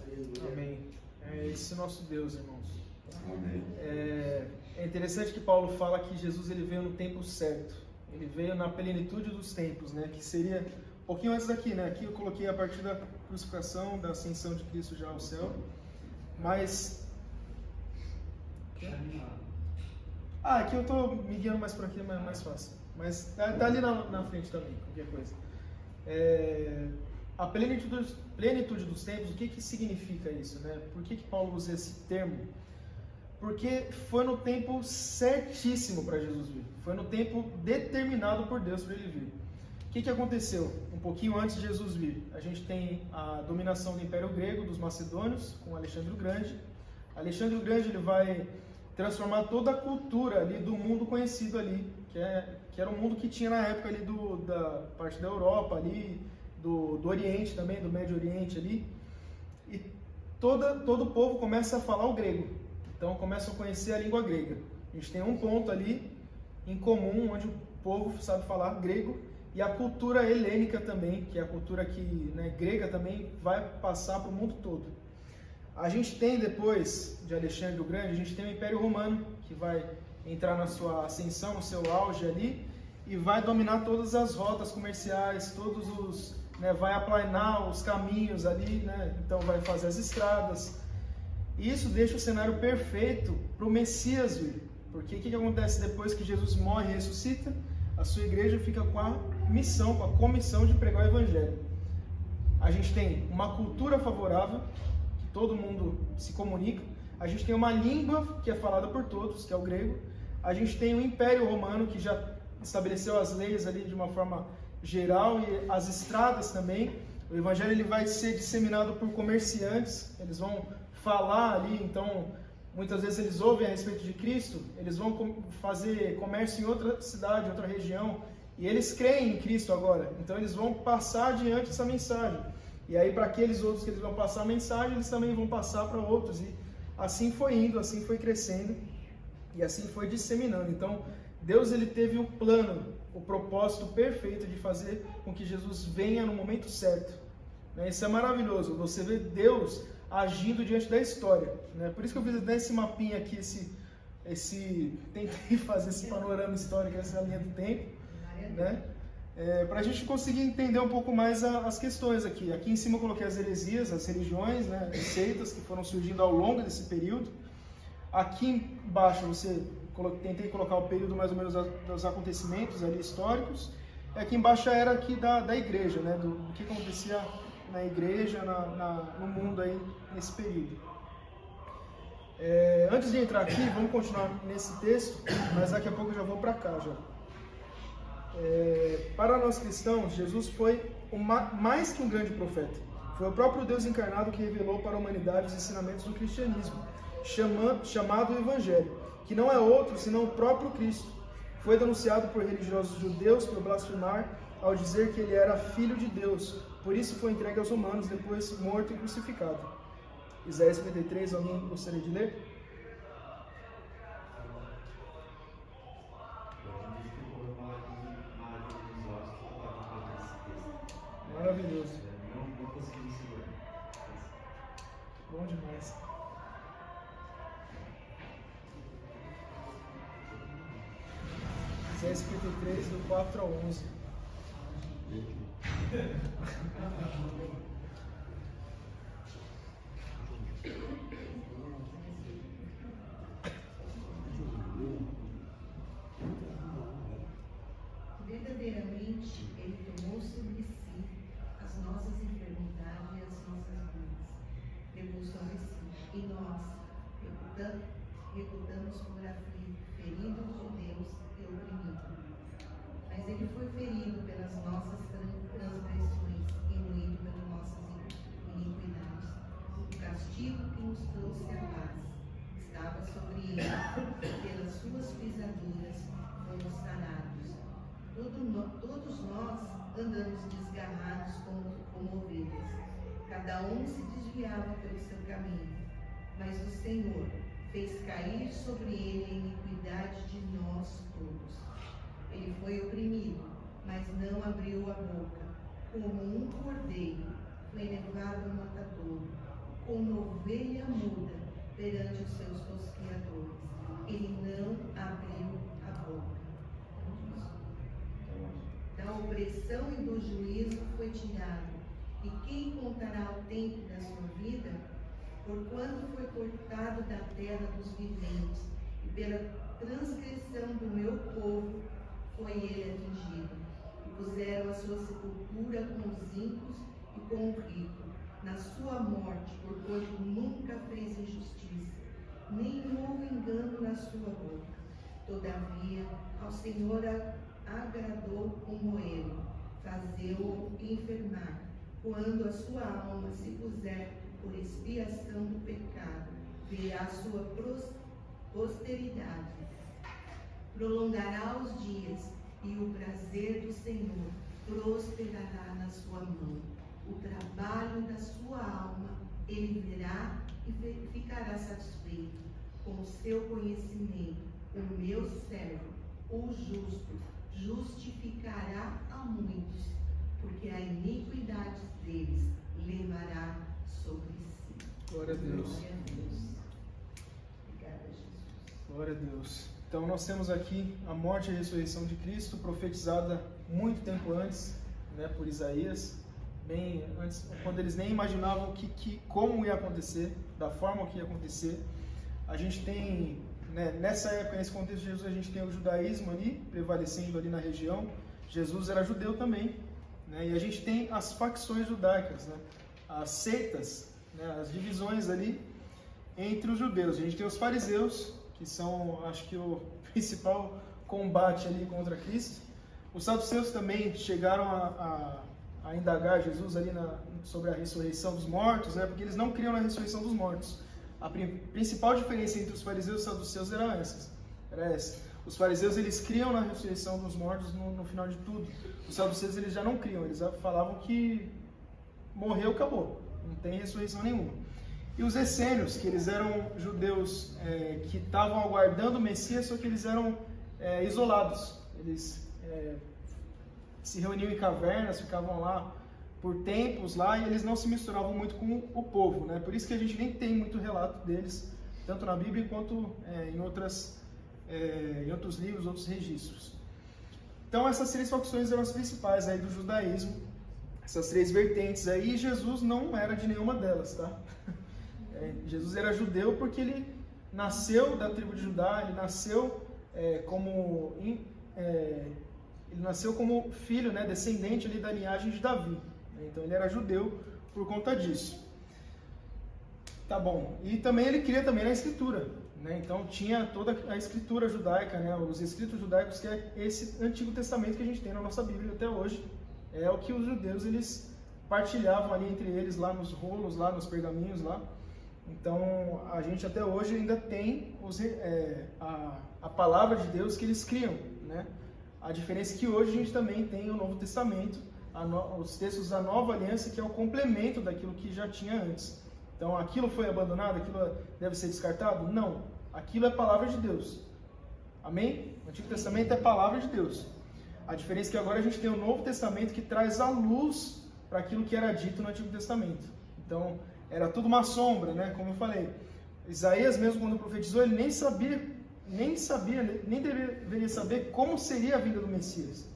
Speaker 1: Amém. É esse nosso Deus, irmãos.
Speaker 3: Amém.
Speaker 1: É interessante que Paulo fala que Jesus ele veio no tempo certo. Ele veio na plenitude dos tempos, né? Que seria um pouquinho antes daqui, né? Aqui eu coloquei a partir da crucificação, da ascensão de Cristo já ao céu. Mas... aqui eu estou me guiando mais por aqui, é mais fácil. Mas tá ali na frente também, qualquer coisa. A plenitude dos tempos, o que significa isso, né? Por que Paulo usa esse termo? Porque foi no tempo certíssimo para Jesus vir. Foi no tempo determinado por Deus para ele vir. O que aconteceu? Um pouquinho antes de Jesus vir, a gente tem a dominação do Império Grego, dos Macedônios, com Alexandre o Grande. Alexandre o Grande ele vai transformar toda a cultura ali do mundo conhecido ali, que era o mundo que tinha na época ali da parte da Europa ali, do Oriente também, do Médio Oriente ali. E todo o povo começa a falar o grego. Então começam a conhecer a língua grega. A gente tem um ponto ali em comum, onde o povo sabe falar grego, e a cultura helênica também, que é a cultura grega também, vai passar para o mundo todo. A gente tem depois de Alexandre o Grande, a gente tem o Império Romano, que vai entrar na sua ascensão, no seu auge ali, e vai dominar todas as rotas comerciais, vai aplanar os caminhos ali, né? Então vai fazer as estradas. E isso deixa o cenário perfeito para o Messias vir. Porque o que acontece depois que Jesus morre e ressuscita? A sua igreja fica com a missão, com a comissão de pregar o Evangelho. A gente tem uma cultura favorável, que todo mundo se comunica. A gente tem uma língua que é falada por todos, que é o grego. A gente tem o Império Romano, que já estabeleceu as leis ali de uma forma geral, e as estradas também. O Evangelho ele vai ser disseminado por comerciantes, eles vão falar ali, então muitas vezes eles ouvem a respeito de Cristo, eles vão fazer comércio em outra cidade, outra região, e eles creem em Cristo agora, então eles vão passar adiante essa mensagem, e aí para aqueles outros que eles vão passar a mensagem, eles também vão passar para outros, e assim foi indo, assim foi crescendo, e assim foi disseminando. Então Deus ele teve o plano, o propósito perfeito de fazer com que Jesus venha no momento certo, né? Isso é maravilhoso, você vê Deus agindo diante da história, né? Por isso que eu fiz nesse mapinha aqui, tentei fazer esse panorama histórico, essa linha do tempo, né? Para a gente conseguir entender um pouco mais as questões aqui. Aqui em cima eu coloquei as heresias, as religiões, né? As seitas que foram surgindo ao longo desse período. Aqui embaixo tentei colocar o período mais ou menos dos acontecimentos ali históricos. E aqui embaixo a era aqui da igreja, né? Do que acontecia na igreja, no mundo aí nesse período. Antes de entrar aqui, vamos continuar nesse texto, mas daqui a pouco eu já vou para cá já. Para nós cristãos, Jesus foi mais que um grande profeta. Foi o próprio Deus encarnado que revelou para a humanidade os ensinamentos do cristianismo, chamado Evangelho, que não é outro senão o próprio Cristo. Foi denunciado por religiosos judeus por blasfemar ao dizer que ele era filho de Deus. Por isso foi entregue aos romanos, depois morto e crucificado. Isaías 53, alguém gostaria de ler? Maravilhoso.
Speaker 2: Não consegui segurar.
Speaker 1: Bom demais. Isaías 53, do 4 ao 11.
Speaker 8: Verdadeiramente, Ele tomou sobre si as nossas enfermidades e as nossas dores. Levou sobre si, e nós, reputamos por feridos de Deus e oprimido. Mas Ele foi ferido pelas nossas transgressões e moído pelas nossas iniquidades. O castigo que nos trouxe a paz estava sobre Ele, e pelas suas pisaduras fomos sarados. Todos nós andamos desgarrados como ovelhas, cada um se desviava pelo seu caminho, mas o Senhor fez cair sobre ele a iniquidade de nós todos. Ele foi oprimido, mas não abriu a boca, como um cordeiro foi levado ao matadouro, como ovelha muda perante os seus tosquiadores. Ele não abriu a boca. Da opressão e do juízo foi tirado. E quem contará o tempo da sua vida? Porquanto foi cortado da terra dos viventes, e pela transgressão do meu povo foi ele atingido. E puseram a sua sepultura com os ímpios e com o rico, na sua morte, porquanto nunca fez injustiça, nem houve engano na sua boca. Todavia, ao Senhor agradou comoê-lo, fazê-lo enfermar, quando a sua alma se puser por expiação do pecado, verá a sua posteridade, prolongará os dias, e o prazer do Senhor prosperará na sua mão. O trabalho da sua alma ele verá e ficará satisfeito. Com o seu conhecimento, o meu servo, o justo, justificará a muitos, porque a iniquidade deles levará sobre si.
Speaker 1: Glória a Deus.
Speaker 8: Glória a Deus. Obrigada, Jesus.
Speaker 1: Glória a Deus. Então nós temos aqui a morte e a ressurreição de Cristo, profetizada muito tempo antes, né, por Isaías, bem antes, quando eles nem imaginavam como ia acontecer, da forma que ia acontecer. A gente tem, né, nessa época, nesse contexto de Jesus, a gente tem o judaísmo ali, prevalecendo ali na região. Jesus era judeu também, né, e a gente tem as facções judaicas, né, as seitas, né, as divisões ali entre os judeus. A gente tem os fariseus, que são, acho que, o principal combate ali contra Cristo. Os saduceus também chegaram a indagar Jesus ali sobre a ressurreição dos mortos, né, porque eles não criam na ressurreição dos mortos. A principal diferença entre os fariseus e os saduceus era essa. Os fariseus, eles criam na ressurreição dos mortos no final de tudo. Os saduceus, eles já não criam, eles falavam que morreu, acabou, não tem ressurreição nenhuma. E os essênios, que eles eram judeus que estavam aguardando o Messias, só que eles eram isolados. Eles se reuniam em cavernas, ficavam lá por tempos lá, e eles não se misturavam muito com o povo, né? Por isso que a gente nem tem muito relato deles, tanto na Bíblia quanto em outros livros, outros registros. Então essas três facções eram as principais aí do judaísmo, essas três vertentes aí, e Jesus não era de nenhuma delas, tá? Jesus era judeu porque ele nasceu da tribo de Judá, ele nasceu como filho, né, descendente ali da linhagem de Davi. Então ele era judeu por conta disso. Tá bom. E também ele cria também na escritura, né? Então tinha toda a escritura judaica, né? Os escritos judaicos, que é esse Antigo Testamento que a gente tem na nossa Bíblia até hoje. É o que os judeus eles partilhavam ali entre eles, lá nos rolos, lá nos pergaminhos lá. Então a gente até hoje ainda tem a palavra de Deus que eles criam, né? A diferença é que hoje a gente também tem o Novo Testamento, os textos da Nova Aliança, que é o complemento daquilo que já tinha antes. Então aquilo foi abandonado, aquilo deve ser descartado? Não, aquilo é palavra de Deus. Amém? O Antigo Testamento é palavra de Deus. A diferença é que agora a gente tem o Novo Testamento que traz a luz para aquilo que era dito no Antigo Testamento. Então, era tudo uma sombra, né? Como eu falei. Isaías mesmo quando profetizou, ele nem deveria saber como seria a vinda do Messias.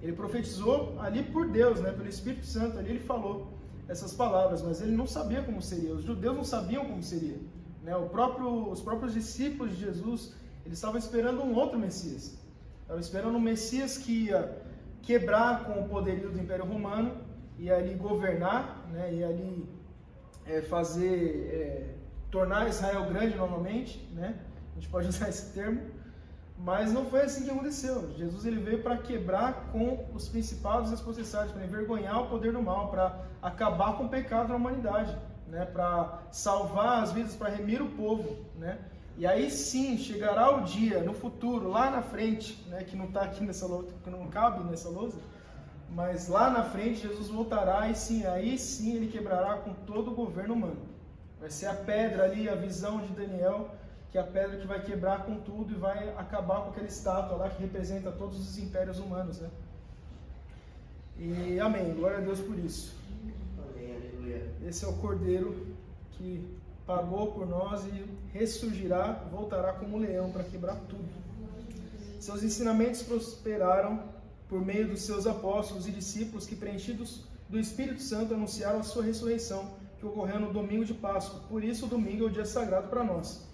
Speaker 1: Ele profetizou ali por Deus, né? Pelo Espírito Santo, ali ele falou essas palavras, mas ele não sabia como seria. Os judeus não sabiam como seria, né? Os próprios discípulos de Jesus, eles estavam esperando um outro Messias. Estavam esperando um Messias que ia quebrar com o poderio do Império Romano, ia ali governar, né? Ia ali tornar Israel grande novamente, né? A gente pode usar esse termo, mas não foi assim que aconteceu. Jesus ele veio para quebrar com os principados e as potestades, para envergonhar o poder do mal, para acabar com o pecado na humanidade, né? Para salvar as vidas, para remir o povo, né? E aí sim chegará o dia no futuro, lá na frente, né? Que não está aqui nessa lousa, que não cabe nessa lousa, mas lá na frente Jesus voltará e sim, aí sim ele quebrará com todo o governo humano. Vai ser a pedra ali, a visão de Daniel, que é a pedra que vai quebrar com tudo e vai acabar com aquela estátua lá que representa todos os impérios humanos, né? E amém, glória a Deus por isso.
Speaker 6: Amém, aleluia.
Speaker 1: Esse é o Cordeiro que pagou por nós e ressurgirá, voltará como um leão para quebrar tudo. Seus ensinamentos prosperaram por meio dos seus apóstolos e discípulos que, preenchidos do Espírito Santo, anunciaram a sua ressurreição, que ocorreu no domingo de Páscoa. Por isso o domingo é o dia sagrado para nós.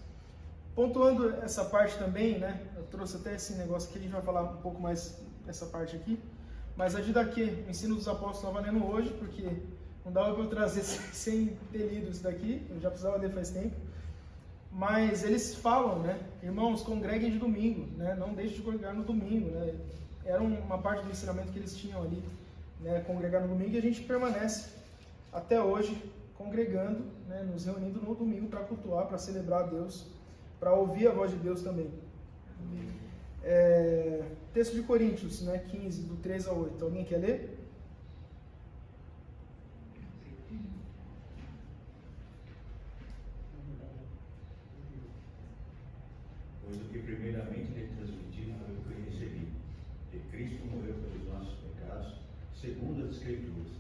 Speaker 1: Pontuando essa parte também, né? Eu trouxe até esse negócio aqui, a gente vai falar um pouco mais dessa parte aqui. Mas a Didaquê, o ensino dos apóstolos, estava lendo hoje, porque não dava para eu trazer sem ter lido isso daqui, eu já precisava ler faz tempo. Mas eles falam, né? Irmãos, congreguem de domingo, né? Não deixem de congregar no domingo, né? Era uma parte do ensinamento que eles tinham ali, né? Congregar no domingo, e a gente permanece até hoje congregando, né? Nos reunindo no domingo para cultuar, para celebrar a Deus, para ouvir a voz de Deus também. Texto de Coríntios, né? 15, do 3 ao 8. Alguém quer ler?
Speaker 7: Pois o que primeiramente lhe transmiti foi o que recebi. Que Cristo morreu pelos nossos pecados, segundo as Escrituras.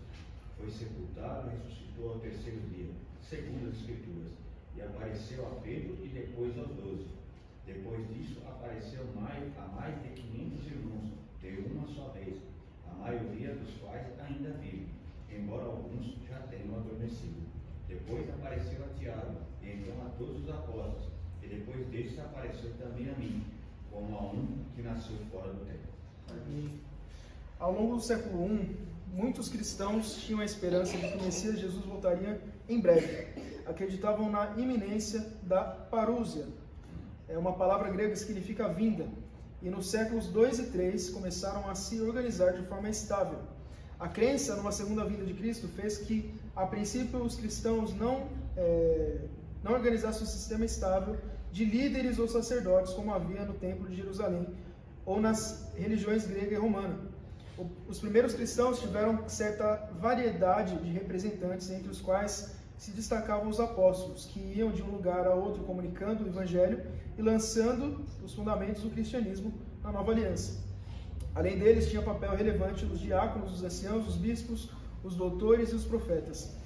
Speaker 7: Foi sepultado e ressuscitou ao terceiro dia, segundo as Escrituras. E apareceu a Pedro e depois aos 12. Depois disso, apareceu a mais de 500 irmãos, de uma só vez, a maioria dos quais ainda vivem, embora alguns já tenham adormecido. Depois apareceu a Tiago, e então a todos os apóstolos, e depois destes apareceu também a mim, como a um que nasceu fora do tempo.
Speaker 1: Amém. Ao longo do século I, muitos cristãos tinham a esperança de que o Messias Jesus voltaria em breve. Acreditavam na iminência da parúzia. É uma palavra grega que significa vinda. E nos séculos 2 e 3 começaram a se organizar de forma estável. A crença numa segunda vinda de Cristo fez que, a princípio, os cristãos não organizassem um sistema estável de líderes ou sacerdotes, como havia no Templo de Jerusalém ou nas religiões grega e romana. Os primeiros cristãos tiveram certa variedade de representantes, entre os quais se destacavam os apóstolos, que iam de um lugar a outro comunicando o evangelho e lançando os fundamentos do cristianismo na nova aliança. Além deles, tinha papel relevante os diáconos, os anciãos, os bispos, os doutores e os profetas.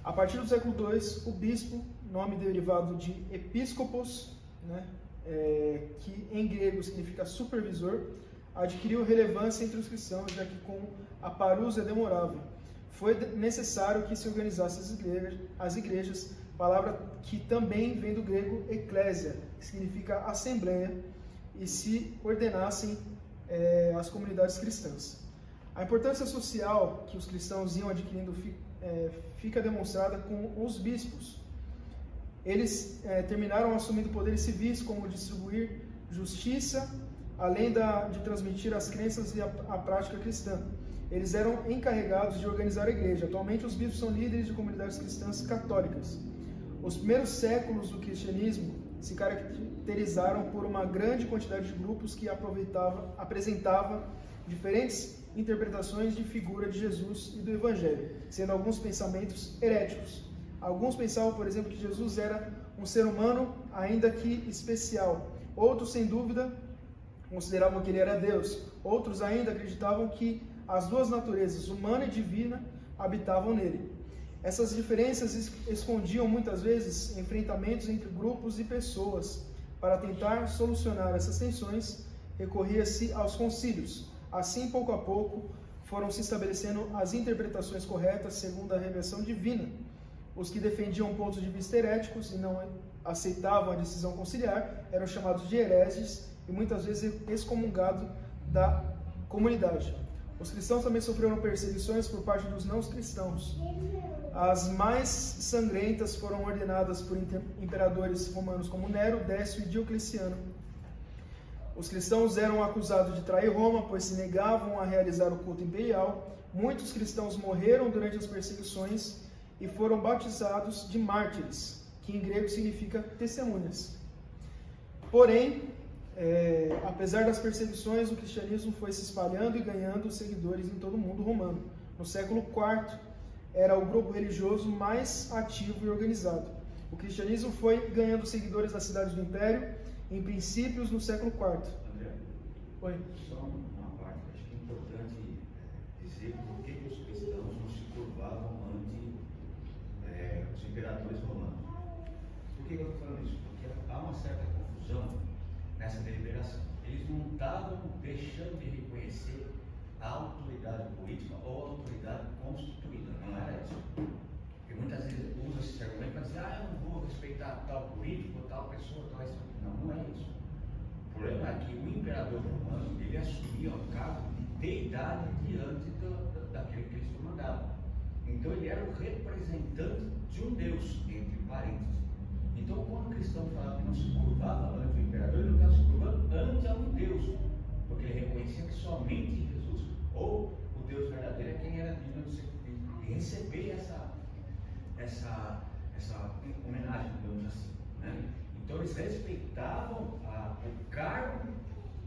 Speaker 1: A partir do século II, o bispo, nome derivado de episcopos, né, que em grego significa supervisor, adquiriu relevância entre os cristãos, já que com a parúzia demorável foi necessário que se organizassem as igrejas, palavra que também vem do grego eclésia, que significa assembleia, e se ordenassem as comunidades cristãs. A importância social que os cristãos iam adquirindo fica demonstrada com os bispos. Eles terminaram assumindo poderes civis, como distribuir justiça, além de transmitir as crenças e a prática cristã. Eles eram encarregados de organizar a igreja. Atualmente, os bispos são líderes de comunidades cristãs católicas. Os primeiros séculos do cristianismo se caracterizaram por uma grande quantidade de grupos que apresentavam diferentes interpretações de figura de Jesus e do Evangelho, sendo alguns pensamentos heréticos. Alguns pensavam, por exemplo, que Jesus era um ser humano, ainda que especial. Outros, sem dúvida, consideravam que ele era Deus. Outros ainda acreditavam que as duas naturezas, humana e divina, habitavam nele. Essas diferenças escondiam muitas vezes enfrentamentos entre grupos e pessoas. Para tentar solucionar essas tensões, recorria-se aos concílios. Assim, pouco a pouco, foram se estabelecendo as interpretações corretas segundo a revelação divina. Os que defendiam pontos de vista heréticos e não aceitavam a decisão conciliar eram chamados de hereges e muitas vezes excomungados da comunidade. Os cristãos também sofreram perseguições por parte dos não cristãos. As mais sangrentas foram ordenadas por imperadores romanos como Nero, Décio e Diocleciano. Os cristãos eram acusados de trair Roma, pois se negavam a realizar o culto imperial. Muitos cristãos morreram durante as perseguições e foram batizados de mártires, que em grego significa testemunhas. Porém, apesar das perseguições, o cristianismo foi se espalhando e ganhando seguidores em todo o mundo romano. No século IV, era o grupo religioso mais ativo e organizado. O cristianismo foi ganhando seguidores nas cidades do Império, em princípios no século IV.
Speaker 7: André?
Speaker 1: Oi.
Speaker 7: Só uma parte, acho que é importante dizer por que os cristãos não se curvavam ante os imperadores romanos. Por que eu estou falando isso? Porque há uma certa confusão nessa deliberação. Eles não estavam deixando de reconhecer a autoridade política ou a autoridade constituída, não era isso. Porque muitas vezes usa esse argumento para dizer, eu não vou respeitar tal político, tal pessoa, tal isso. Não é isso. O problema é que o imperador romano, ele assumia o cargo de deidade diante daquele que eles comandavam. Então ele era o representante de um Deus, entre parênteses. Então quando o cristão falava que não se curvava ante o imperador, ele não estava se curvando ante a um Deus, porque ele reconhecia que somente Jesus, ou o Deus verdadeiro, é quem era digno de receber essa homenagem, digamos assim, né? Então eles respeitavam o cargo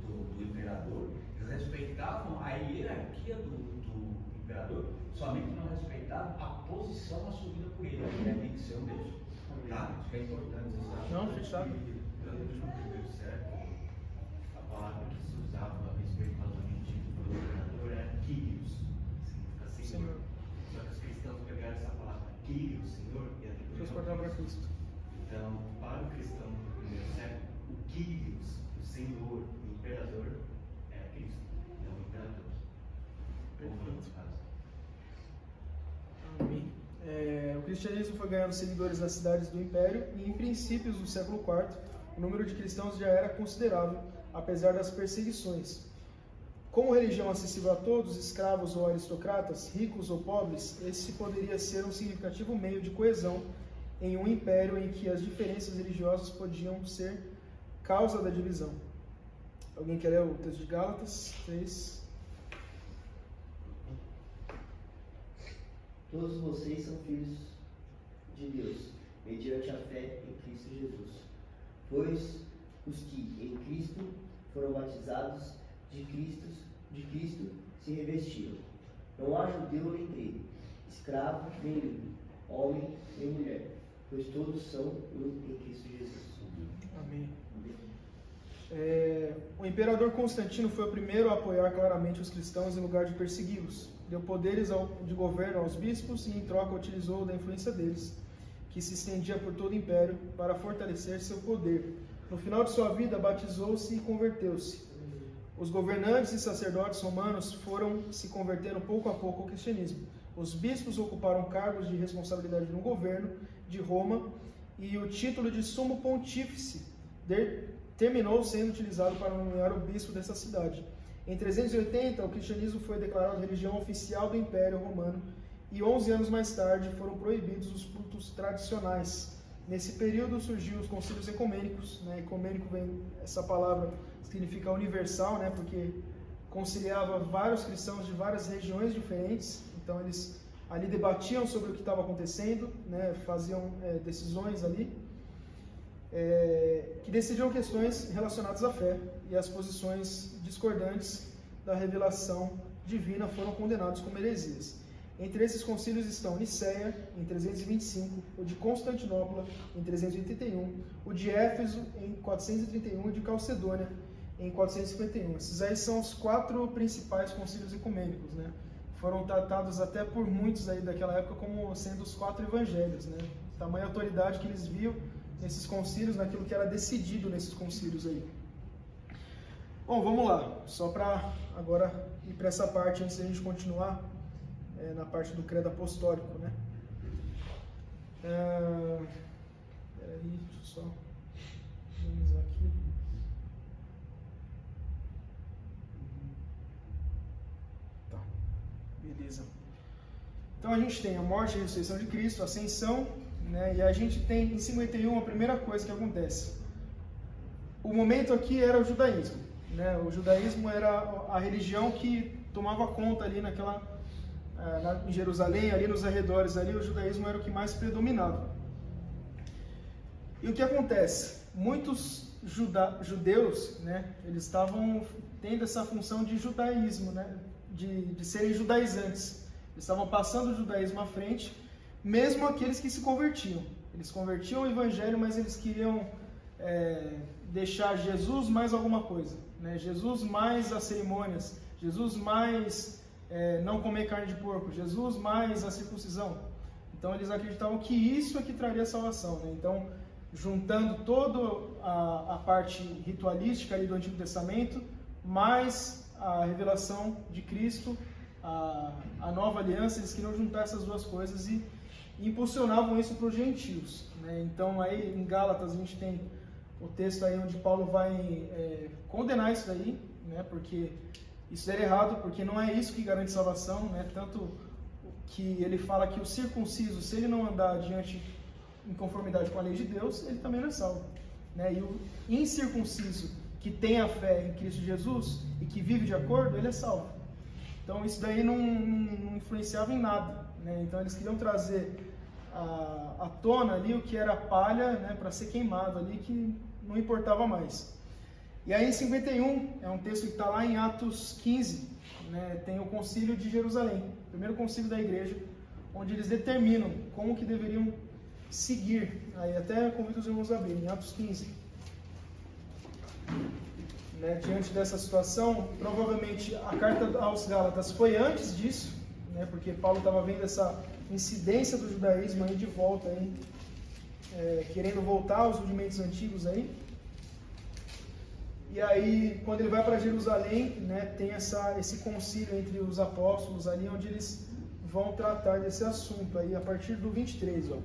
Speaker 7: do imperador, eles respeitavam a hierarquia do imperador, somente não respeitavam a posição assumida por ele, que é de ser um Deus. Tá? Isso é importante.
Speaker 1: Não, fechado.
Speaker 2: Quando eu entendi certo, a palavra que se usava a respeito ao antigo do imperador era Kyrios, significa Senhor. Só que os cristãos pegaram essa palavra Kyrios, Senhor, e
Speaker 1: Transportar para Cristo.
Speaker 2: Então, para o cristão do primeiro século, o Kyrios, o Senhor, o imperador, era Cristo, não o imperador.
Speaker 1: Perfeito. Amém. O cristianismo foi ganhando seguidores nas cidades do Império e em princípios do século IV, o número de cristãos já era considerável, apesar das perseguições. Como religião acessível a todos, escravos ou aristocratas, ricos ou pobres, esse poderia ser um significativo meio de coesão em um império em que as diferenças religiosas podiam ser causa da divisão. Alguém quer ler o texto de Gálatas 3?
Speaker 9: Todos vocês são filhos de Deus, mediante a fé em Cristo Jesus. Pois os que em Cristo foram batizados de Cristo se revestiram. Não há judeu nem grego, escravo nem livre, homem nem mulher, pois todos são um em Cristo Jesus.
Speaker 1: Amém. O imperador Constantino foi o primeiro a apoiar claramente os cristãos em lugar de persegui-los. Deu poderes de governo aos bispos e, em troca, utilizou da influência deles, que se estendia por todo o império, para fortalecer seu poder. No final de sua vida, batizou-se e converteu-se. Os governantes e sacerdotes romanos foram se convertendo pouco a pouco ao cristianismo. Os bispos ocuparam cargos de responsabilidade no governo de Roma e o título de sumo pontífice terminou sendo utilizado para nomear o bispo dessa cidade. Em 380, o cristianismo foi declarado religião oficial do Império Romano e 11 anos mais tarde foram proibidos os cultos tradicionais. Nesse período surgiu os concílios ecumênicos. Ecumênico essa palavra significa universal, porque conciliava vários cristãos de várias regiões diferentes. Então eles ali debatiam sobre o que estava acontecendo, faziam decisões ali, que decidiam questões relacionadas à fé, e as posições discordantes da revelação divina foram condenados como heresias. Entre esses concílios estão Niceia, em 325, o de Constantinopla, em 381, o de Éfeso, em 431, e o de Calcedônia, em 451. Esses aí são os 4 principais concílios ecumênicos, né? Foram tratados até por muitos aí daquela época como sendo os 4 evangelhos, né? Tamanha autoridade que eles viam nesses concílios, naquilo que era decidido nesses concílios aí. Bom, vamos lá, só para agora ir para essa parte antes da gente continuar na parte do credo apostólico, né? Peraí, deixa eu só organizar aqui. Tá, beleza. Então a gente tem a morte e a ressurreição de Cristo, a ascensão, né? E a gente tem em 51 a primeira coisa que acontece. O momento aqui era o judaísmo, né? O judaísmo era a religião que tomava conta ali em Jerusalém, ali nos arredores, ali o judaísmo era o que mais predominava. E o que acontece? Muitos judeus, né, eles estavam tendo essa função de judaísmo, né, de serem judaizantes. Eles estavam passando o judaísmo à frente, mesmo aqueles que se convertiam. Eles convertiam o evangelho, mas eles queriam deixar Jesus mais alguma coisa, né? Jesus mais as cerimônias, Jesus mais não comer carne de porco, Jesus mais a circuncisão. Então eles acreditavam que isso é que traria salvação, né? Então, juntando toda a parte ritualística ali do Antigo Testamento, mais a revelação de Cristo, a nova aliança, eles queriam juntar essas duas coisas e impulsionavam isso para os gentios, né? Então aí em Gálatas a gente tem o texto aí onde Paulo vai condenar isso daí, né? Porque isso era errado, porque não é isso que garante salvação, né? Tanto que ele fala que o circunciso, se ele não andar em conformidade com a lei de Deus, ele também não é salvo, né? E o incircunciso, que tem a fé em Cristo Jesus e que vive de acordo, ele é salvo. Então isso daí não influenciava em nada, né? Então eles queriam trazer à tona ali o que era palha, né, para ser queimado ali, que não importava mais. E aí em 51, é um texto que está lá em Atos 15, né, tem o concílio de Jerusalém, o primeiro concílio da igreja, onde eles determinam como que deveriam seguir. Aí até convido os irmãos a abrirem, em Atos 15. Né, diante dessa situação, provavelmente a carta aos Gálatas foi antes disso, né, porque Paulo estava vendo essa incidência do judaísmo aí de volta, aí, querendo voltar aos rudimentos antigos aí. E aí, quando ele vai para Jerusalém, né, tem esse concílio entre os apóstolos ali, onde eles vão tratar desse assunto aí, a partir do 23, ó.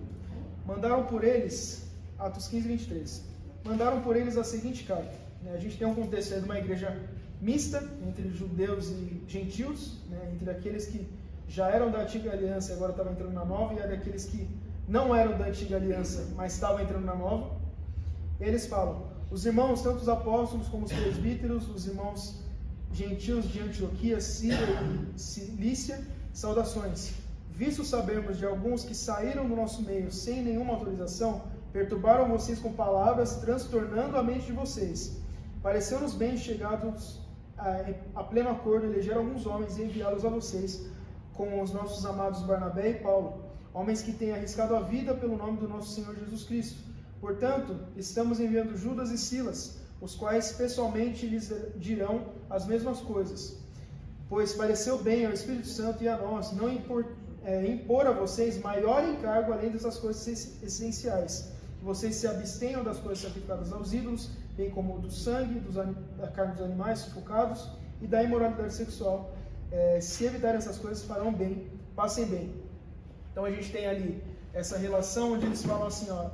Speaker 1: Mandaram por eles, Atos 15, 23, mandaram por eles a seguinte carta, né? A gente tem um contexto aí de uma igreja mista, entre judeus e gentios, né, entre aqueles que já eram da antiga aliança e agora estavam entrando na nova, e daqueles que não eram da antiga aliança, mas estavam entrando na nova. E eles falam: os irmãos, tanto os apóstolos como os presbíteros, os irmãos gentios de Antioquia, Síria e Cilícia, saudações. Visto sabermos de alguns que saíram do nosso meio sem nenhuma autorização, perturbaram vocês com palavras, transtornando a mente de vocês. Pareceu-nos bem, chegados a pleno acordo, eleger alguns homens e enviá-los a vocês, com os nossos amados Barnabé e Paulo, homens que têm arriscado a vida pelo nome do nosso Senhor Jesus Cristo. Portanto, estamos enviando Judas e Silas, os quais pessoalmente lhes dirão as mesmas coisas. Pois pareceu bem ao Espírito Santo e a nós não impor a vocês maior encargo além dessas coisas essenciais. Que vocês se abstenham das coisas sacrificadas aos ídolos, bem como do sangue, da carne dos animais sufocados e da imoralidade sexual. Se evitarem essas coisas, farão bem, passem bem. Então a gente tem ali essa relação onde eles falam assim, ó,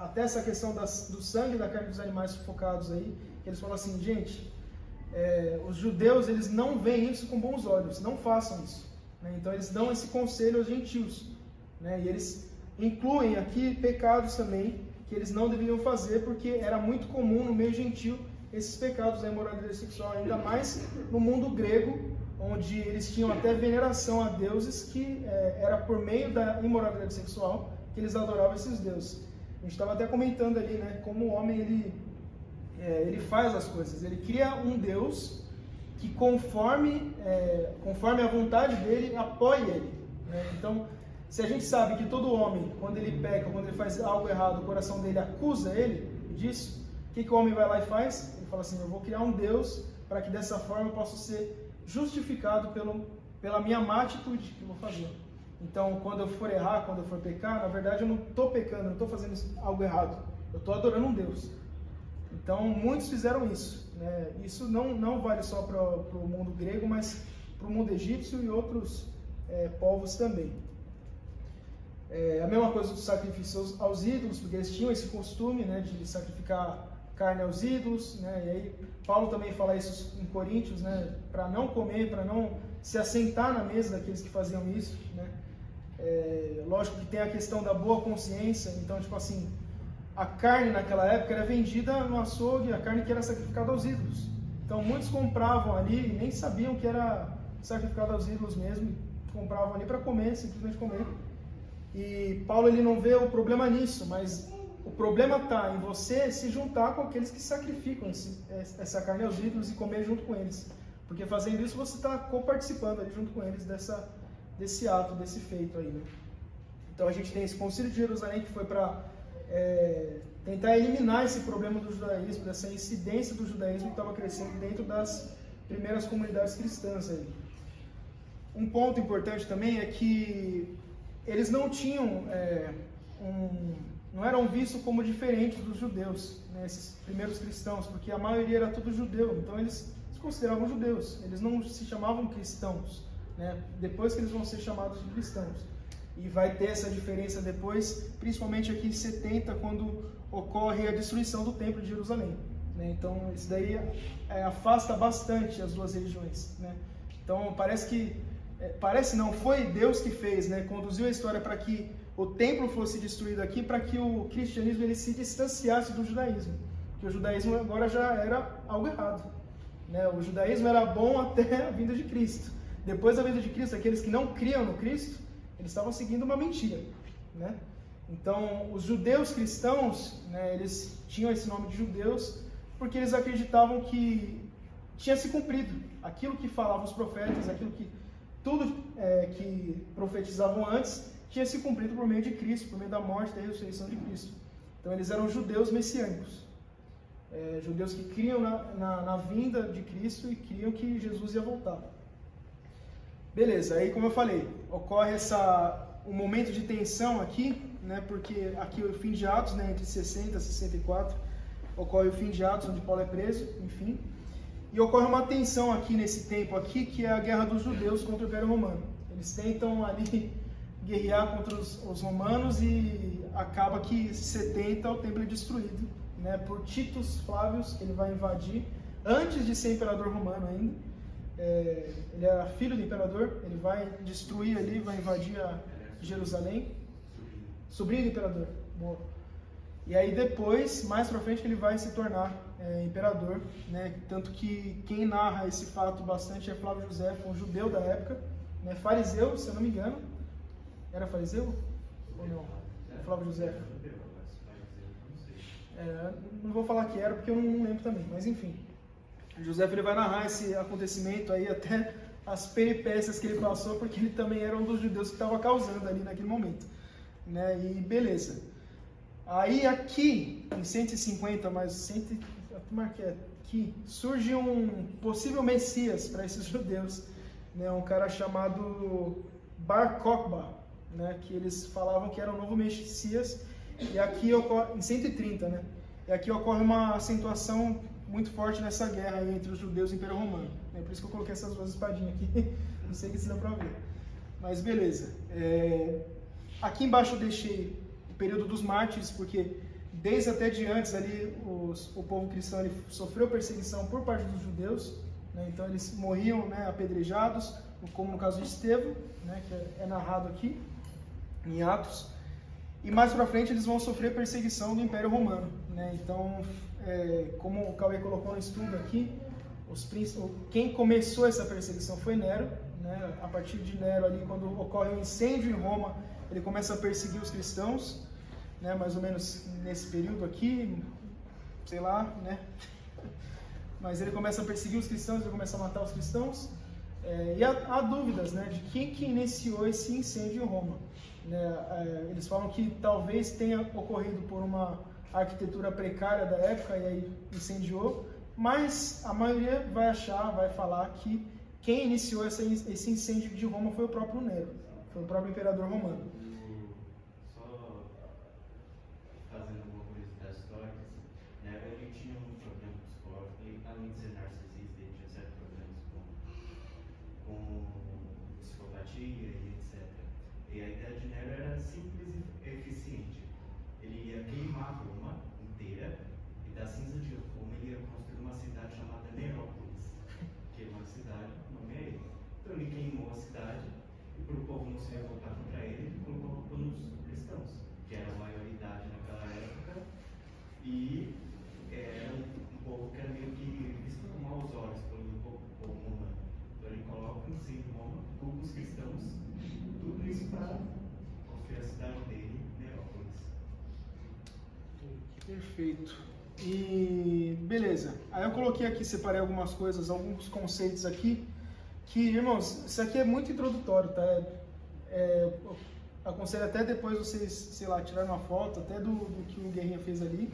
Speaker 1: até essa questão do sangue e da carne dos animais sufocados aí, que eles falam assim, gente, os judeus, eles não veem isso com bons olhos, não façam isso, né? Então eles dão esse conselho aos gentios, né? E eles incluem aqui pecados também que eles não deveriam fazer, porque era muito comum no meio gentil esses pecados da imoralidade sexual, ainda mais no mundo grego, onde eles tinham até veneração a deuses, que era por meio da imoralidade sexual que eles adoravam esses deuses. A gente estava até comentando ali, né, como o homem ele faz as coisas, ele cria um Deus que conforme a vontade dele, apoie ele, né? Então, se a gente sabe que todo homem, quando ele peca, quando ele faz algo errado, o coração dele acusa ele disso, o que o homem vai lá e faz? Ele fala assim, eu vou criar um Deus para que dessa forma eu possa ser justificado pela minha má atitude que eu vou fazer. Então, quando eu for errar, quando eu for pecar, na verdade eu não estou pecando, eu não estou fazendo algo errado. Eu estou adorando um Deus. Então, muitos fizeram isso, né? Isso não vale só para o mundo grego, mas para o mundo egípcio e outros povos também. A mesma coisa dos sacrifícios aos ídolos, porque eles tinham esse costume, né, de sacrificar carne aos ídolos, né? E aí Paulo também fala isso em Coríntios, né, para não comer, para não se assentar na mesa daqueles que faziam isso, né? Lógico que tem a questão da boa consciência, então, tipo assim, a carne naquela época era vendida no açougue, a carne que era sacrificada aos ídolos. Então, muitos compravam ali e nem sabiam que era sacrificado aos ídolos mesmo, compravam ali para comer, simplesmente comer. E Paulo ele não vê o problema nisso, mas o problema está em você se juntar com aqueles que sacrificam essa carne aos ídolos e comer junto com eles. Porque fazendo isso você está coparticipando ali junto com eles desse ato, desse feito aí, né? Então a gente tem esse concílio de Jerusalém que foi para tentar eliminar esse problema do judaísmo, dessa incidência do judaísmo que estava crescendo dentro das primeiras comunidades cristãs aí. Um ponto importante também é que eles não tinham não eram vistos como diferentes dos judeus, né, esses primeiros cristãos, porque a maioria era tudo judeu, então eles se consideravam judeus, eles não se chamavam cristãos, né, depois que eles vão ser chamados de cristãos. E vai ter essa diferença depois, principalmente aqui em 70, quando ocorre a destruição do Templo de Jerusalém, né? Então isso daí afasta bastante as duas religiões, né? Então parece não, foi Deus que fez, né? Conduziu a história para que o templo fosse destruído aqui, para que o cristianismo ele se distanciasse do judaísmo, porque o judaísmo agora já era algo errado, né? O judaísmo era bom até a vinda de Cristo. Depois da vinda de Cristo, aqueles que não criam no Cristo, eles estavam seguindo uma mentira, né? Então, os judeus cristãos, né, eles tinham esse nome de judeus porque eles acreditavam que tinha se cumprido aquilo que falavam os profetas, aquilo que tudo que profetizavam antes tinha se cumprido por meio de Cristo, por meio da morte e da ressurreição de Cristo. Então, eles eram judeus messiânicos, judeus que criam na vinda de Cristo e criam que Jesus ia voltar. Beleza, aí como eu falei, ocorre um momento de tensão aqui, né, porque aqui o fim de Atos, né, entre 60 e 64, ocorre o fim de Atos, onde Paulo é preso, enfim, e ocorre uma tensão aqui nesse tempo aqui, que é a guerra dos judeus contra o Império Romano. Eles tentam ali guerrear contra os romanos e acaba que em 70 o templo é destruído, né, por Titus Flávios, que ele vai invadir, antes de ser imperador romano ainda. Ele era filho do imperador, ele vai destruir ali, vai invadir Jerusalém, sobrinho do imperador. Boa. E aí depois, mais pra frente, ele vai se tornar imperador, né? Tanto que quem narra esse fato bastante é Flávio José, um judeu da época, né? Fariseu, se eu não me engano. Era fariseu? Ou não? Flávio José. Não vou falar que era, porque eu não lembro também, mas enfim. José ele vai narrar esse acontecimento aí, até as peripécias que ele passou, porque ele também era um dos judeus que estava causando ali naquele momento, né? E beleza. Aí aqui, em 150, mas aqui, surge um possível Messias para esses judeus, né? Um cara chamado Bar Kokhba, né? Que eles falavam que era o novo Messias, e aqui ocorre, em 130, né? E aqui ocorre uma acentuação muito forte nessa guerra aí entre os judeus e o Império Romano. É por isso que eu coloquei essas duas espadinhas aqui. Não sei se dá pra ver. Mas beleza. Aqui embaixo eu deixei o período dos mártires, porque desde até de antes ali o povo cristão ele sofreu perseguição por parte dos judeus, né? Então eles morriam, né, apedrejados, como no caso de Estevão, né, que é narrado aqui em Atos. E mais pra frente eles vão sofrer perseguição do Império Romano, né? Então, como o Cauê colocou no estudo aqui, quem começou essa perseguição foi Nero, né? A partir de Nero ali, quando ocorre um incêndio em Roma, ele começa a perseguir os cristãos, né? Mais ou menos nesse período aqui, sei lá, né? Mas ele começa a perseguir os cristãos, ele começa a matar os cristãos. E há dúvidas, né, de quem que iniciou esse incêndio em Roma. Né? Eles falam que talvez tenha ocorrido por uma arquitetura precária da época e aí incendiou, mas a maioria vai falar que quem iniciou esse incêndio de Roma foi o próprio Nero, foi o próprio imperador romano.
Speaker 2: Só fazendo alguma coisa da história, né, ele tinha um problema psicológico, ele, além de ser narcisista, ele tinha certos problemas com psicopatia e etc. E a ideia de Nero era simples e eficiente. Ele ia queimar Roma inteira e da cinza de Roma ele ia construir uma cidade chamada Nerópolis, que é uma cidade, o nome é ele. Então ele queimou a cidade e para o povo não se revoltar contra ele, ele colocou a culpa nos cristãos, que era a maioridade naquela época e era um povo que era meio que visto com maus olhos pelo povo romano. Então ele coloca em si Roma, culpa os cristãos, tudo isso para construir a cidade dele, Nerópolis.
Speaker 1: Perfeito. E beleza. Aí eu coloquei aqui, separei algumas coisas, alguns conceitos aqui, que, irmãos, isso aqui é muito introdutório, tá? Aconselho até depois vocês, sei lá, tirarem uma foto, até do que o Guerrinha fez ali,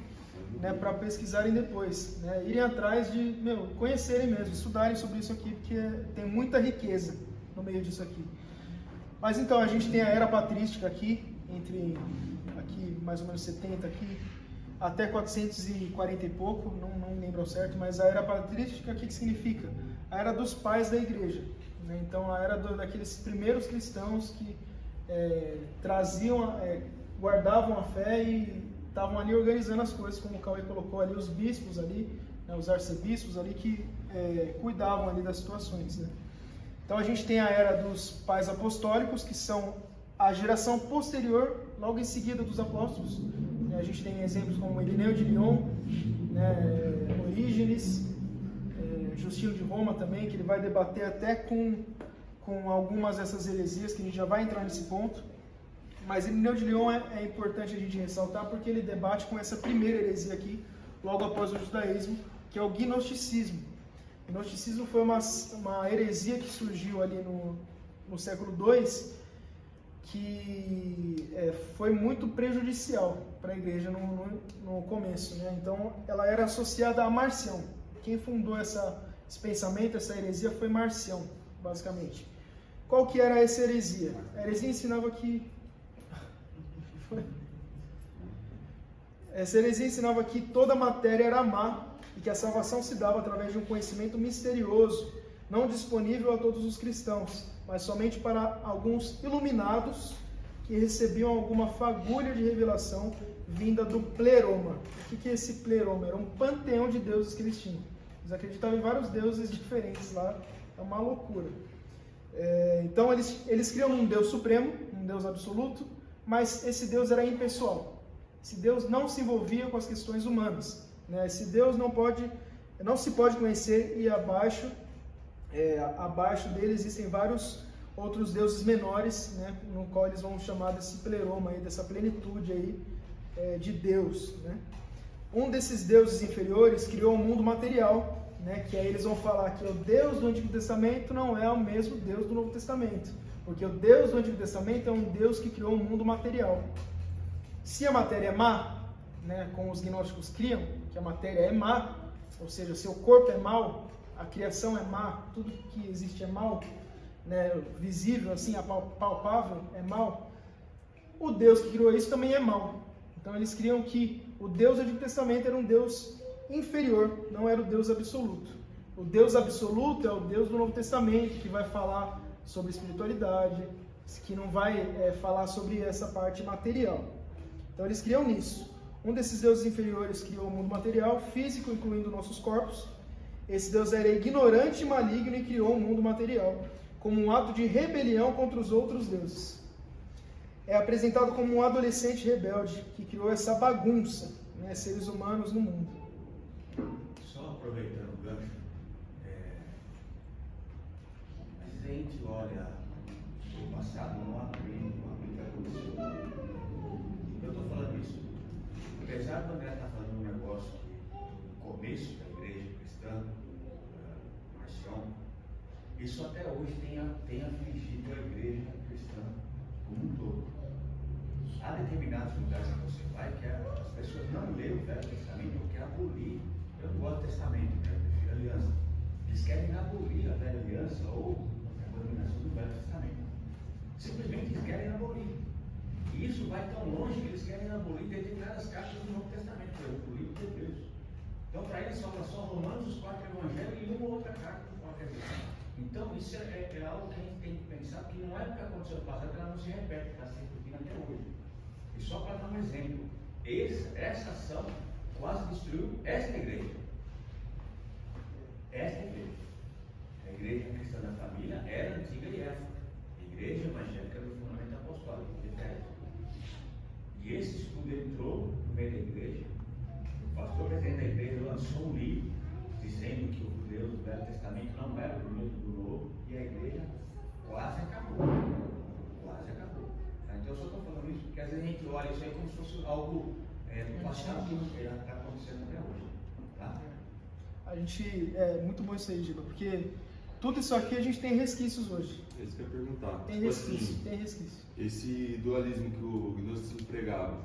Speaker 1: né, para pesquisarem depois, né? Irem atrás de, conhecerem mesmo, estudarem sobre isso aqui, porque tem muita riqueza no meio disso aqui. Mas então, a gente tem a era patrística aqui, entre aqui mais ou menos 70 aqui, até 440 e pouco, não lembro ao certo, mas a era patrística, o que significa? A era dos pais da igreja, né? Então a era daqueles primeiros cristãos que guardavam a fé e estavam ali organizando as coisas, como o Cauê colocou ali, os bispos ali, né, os arcebispos ali que cuidavam ali das situações, né? Então a gente tem a era dos pais apostólicos, que são a geração posterior, logo em seguida dos apóstolos. A gente tem exemplos como Irineu de Lyon, né, Orígenes, Justino de Roma também, que ele vai debater até com algumas dessas heresias, que a gente já vai entrar nesse ponto. Mas Irineu de Lyon é importante a gente ressaltar porque ele debate com essa primeira heresia aqui, logo após o judaísmo, que é o gnosticismo. O gnosticismo foi uma heresia que surgiu ali no século II, que foi muito prejudicial para a igreja no começo, né? Então ela era associada a Marcião. Quem fundou esse pensamento, essa heresia, foi Marcião, basicamente. Qual que era essa heresia? A heresia ensinava que toda a matéria era má e que a salvação se dava através de um conhecimento misterioso, não disponível a todos os cristãos, mas somente para alguns iluminados que recebiam alguma fagulha de revelação vinda do pleroma. O que é esse pleroma? Era um panteão de deuses que eles tinham. Eles acreditavam em vários deuses diferentes lá, é uma loucura. Então eles criam um Deus supremo, um Deus absoluto, mas esse Deus era impessoal. Esse Deus não se envolvia com as questões humanas, né? Esse Deus não se pode conhecer e abaixo dele existem vários outros deuses menores, né, no qual eles vão chamar desse pleroma, aí, dessa plenitude aí, de Deus, né? Um desses deuses inferiores criou um mundo material, né, que aí eles vão falar que o Deus do Antigo Testamento não é o mesmo Deus do Novo Testamento, porque o Deus do Antigo Testamento é um Deus que criou um mundo material. Se a matéria é má, né, como os gnósticos criam, que a matéria é má, ou seja, seu corpo é mau, a criação é má, tudo que existe é mau, né, visível, assim, palpável, é mau, o Deus que criou isso também é mau. Então eles criam que o Deus do Antigo Testamento era um Deus inferior, não era o Deus absoluto. O Deus absoluto é o Deus do Novo Testamento, que vai falar sobre espiritualidade, que não vai falar sobre essa parte material. Então eles criam nisso. Um desses deuses inferiores criou o mundo material, físico, incluindo nossos corpos. Esse Deus era ignorante e maligno e criou um mundo material, como um ato de rebelião contra os outros deuses. É apresentado como um adolescente rebelde que criou essa bagunça, né, seres humanos no mundo.
Speaker 7: Só aproveitando o gancho, mas a gente olha o passado, não aprende o que aconteceu. Eu estou falando isso, apesar do André estar falando um negócio que no começo da igreja cristã, Marcião, Isso até hoje tem afligido a igreja cristã como um todo. Há determinados lugares que você vai que as pessoas não lêem o Velho Testamento porque abolir. Eu não gosto do Testamento, né? Eu prefiro a aliança. Eles querem abolir a Velha Aliança ou a dominação do Velho Testamento. Simplesmente eles querem abolir. E isso vai tão longe que eles querem abolir determinadas cartas do Novo Testamento, por exemplo, o livro de Hebreus. Então, para eles, fala só Romanos, os 4 evangelhos e uma outra carta do qualquer vez. Então, isso é algo que a gente tem que pensar que não é porque aconteceu no passado que ela não se repete, está se repetindo até hoje. E só para dar um exemplo, essa ação quase destruiu esta igreja. Esta igreja. A igreja cristã da família era antiga e essa. A igreja evangélica do fundamento apostólico de Efésios. E esse estudo entrou no meio da igreja. O pastor presidente da igreja lançou um livro dizendo que o Deus do Velho Testamento não era o mesmo do Novo, e a igreja quase acabou. Quase acabou. Então eu só estou falando isso porque às vezes a gente olha isso aí como se fosse algo do passado que já está acontecendo até hoje. Tá?
Speaker 1: A gente, é muito bom isso aí, Giba, porque tudo isso aqui a gente tem resquícios hoje.
Speaker 3: É isso que eu ia perguntar.
Speaker 1: Tem resquício, tem resquício.
Speaker 3: Esse dualismo que o gnosticismo pregava,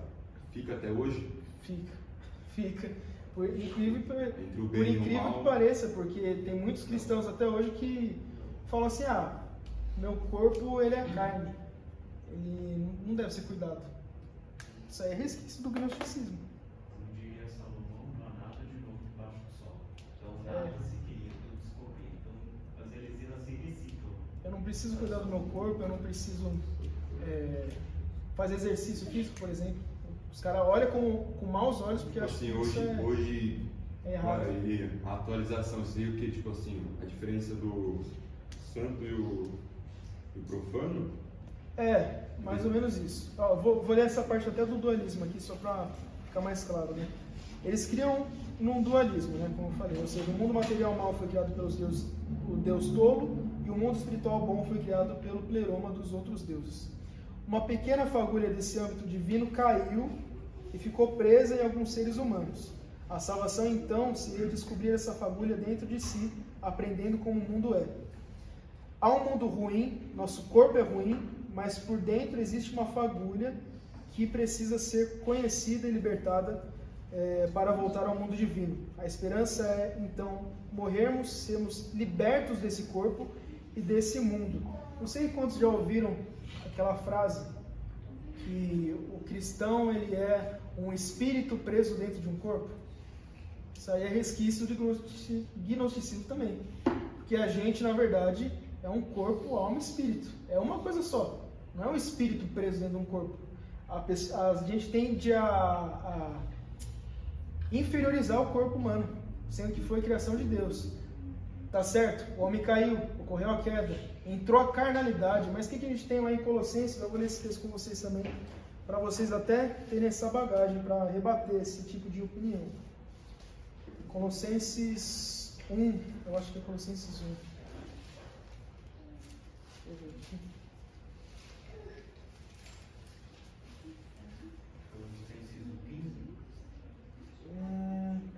Speaker 3: fica até hoje?
Speaker 1: Fica. Por incrível,
Speaker 3: Entre o bem e o mal.
Speaker 1: que pareça, porque tem muitos cristãos até hoje que falam assim, meu corpo ele é carne, ele não deve ser cuidado. Isso aí é resquício do gnosticismo.
Speaker 2: Como diria Salomão, não há nada de novo debaixo do sol. Então nada se queria, tudo se corria. Então as heresias se reciclam.
Speaker 1: Eu não preciso cuidar do meu corpo, eu não preciso fazer exercício físico, por exemplo. Os caras olham com maus olhos porque acham
Speaker 3: assim,
Speaker 1: que isso
Speaker 3: hoje
Speaker 1: é errado.
Speaker 3: A atualização seria o que? Tipo assim, a diferença do santo e o profano?
Speaker 1: Mais ou menos isso. Ó, vou ler essa parte até do dualismo aqui, só para ficar mais claro, né? Eles criam num dualismo, né? Como eu falei, ou seja, o mundo material mal foi criado pelos deuses, o Deus tolo, e o mundo espiritual bom foi criado pelo pleroma dos outros deuses. Uma pequena fagulha desse âmbito divino caiu e ficou presa em alguns seres humanos. A salvação, então, seria descobrir essa fagulha dentro de si, aprendendo como o mundo é. Há um mundo ruim, nosso corpo é ruim, mas por dentro existe uma fagulha que precisa ser conhecida e libertada para voltar ao mundo divino. A esperança é, então, morrermos, sermos libertos desse corpo e desse mundo. Não sei quantos já ouviram aquela frase que o cristão ele é um espírito preso dentro de um corpo. Isso aí é resquício de gnosticismo também, porque a gente na verdade é um corpo, alma e espírito, é uma coisa só, não é um espírito preso dentro de um corpo. A gente tende a inferiorizar o corpo humano, sendo que foi criação de Deus. Tá certo? O homem caiu, ocorreu a queda, entrou a carnalidade, mas o que a gente tem lá em Colossenses? Eu vou ler esse texto com vocês também, para vocês até terem essa bagagem, para rebater esse tipo de opinião. Colossenses 1, eu acho que é Colossenses 1. Deixa eu ver aqui.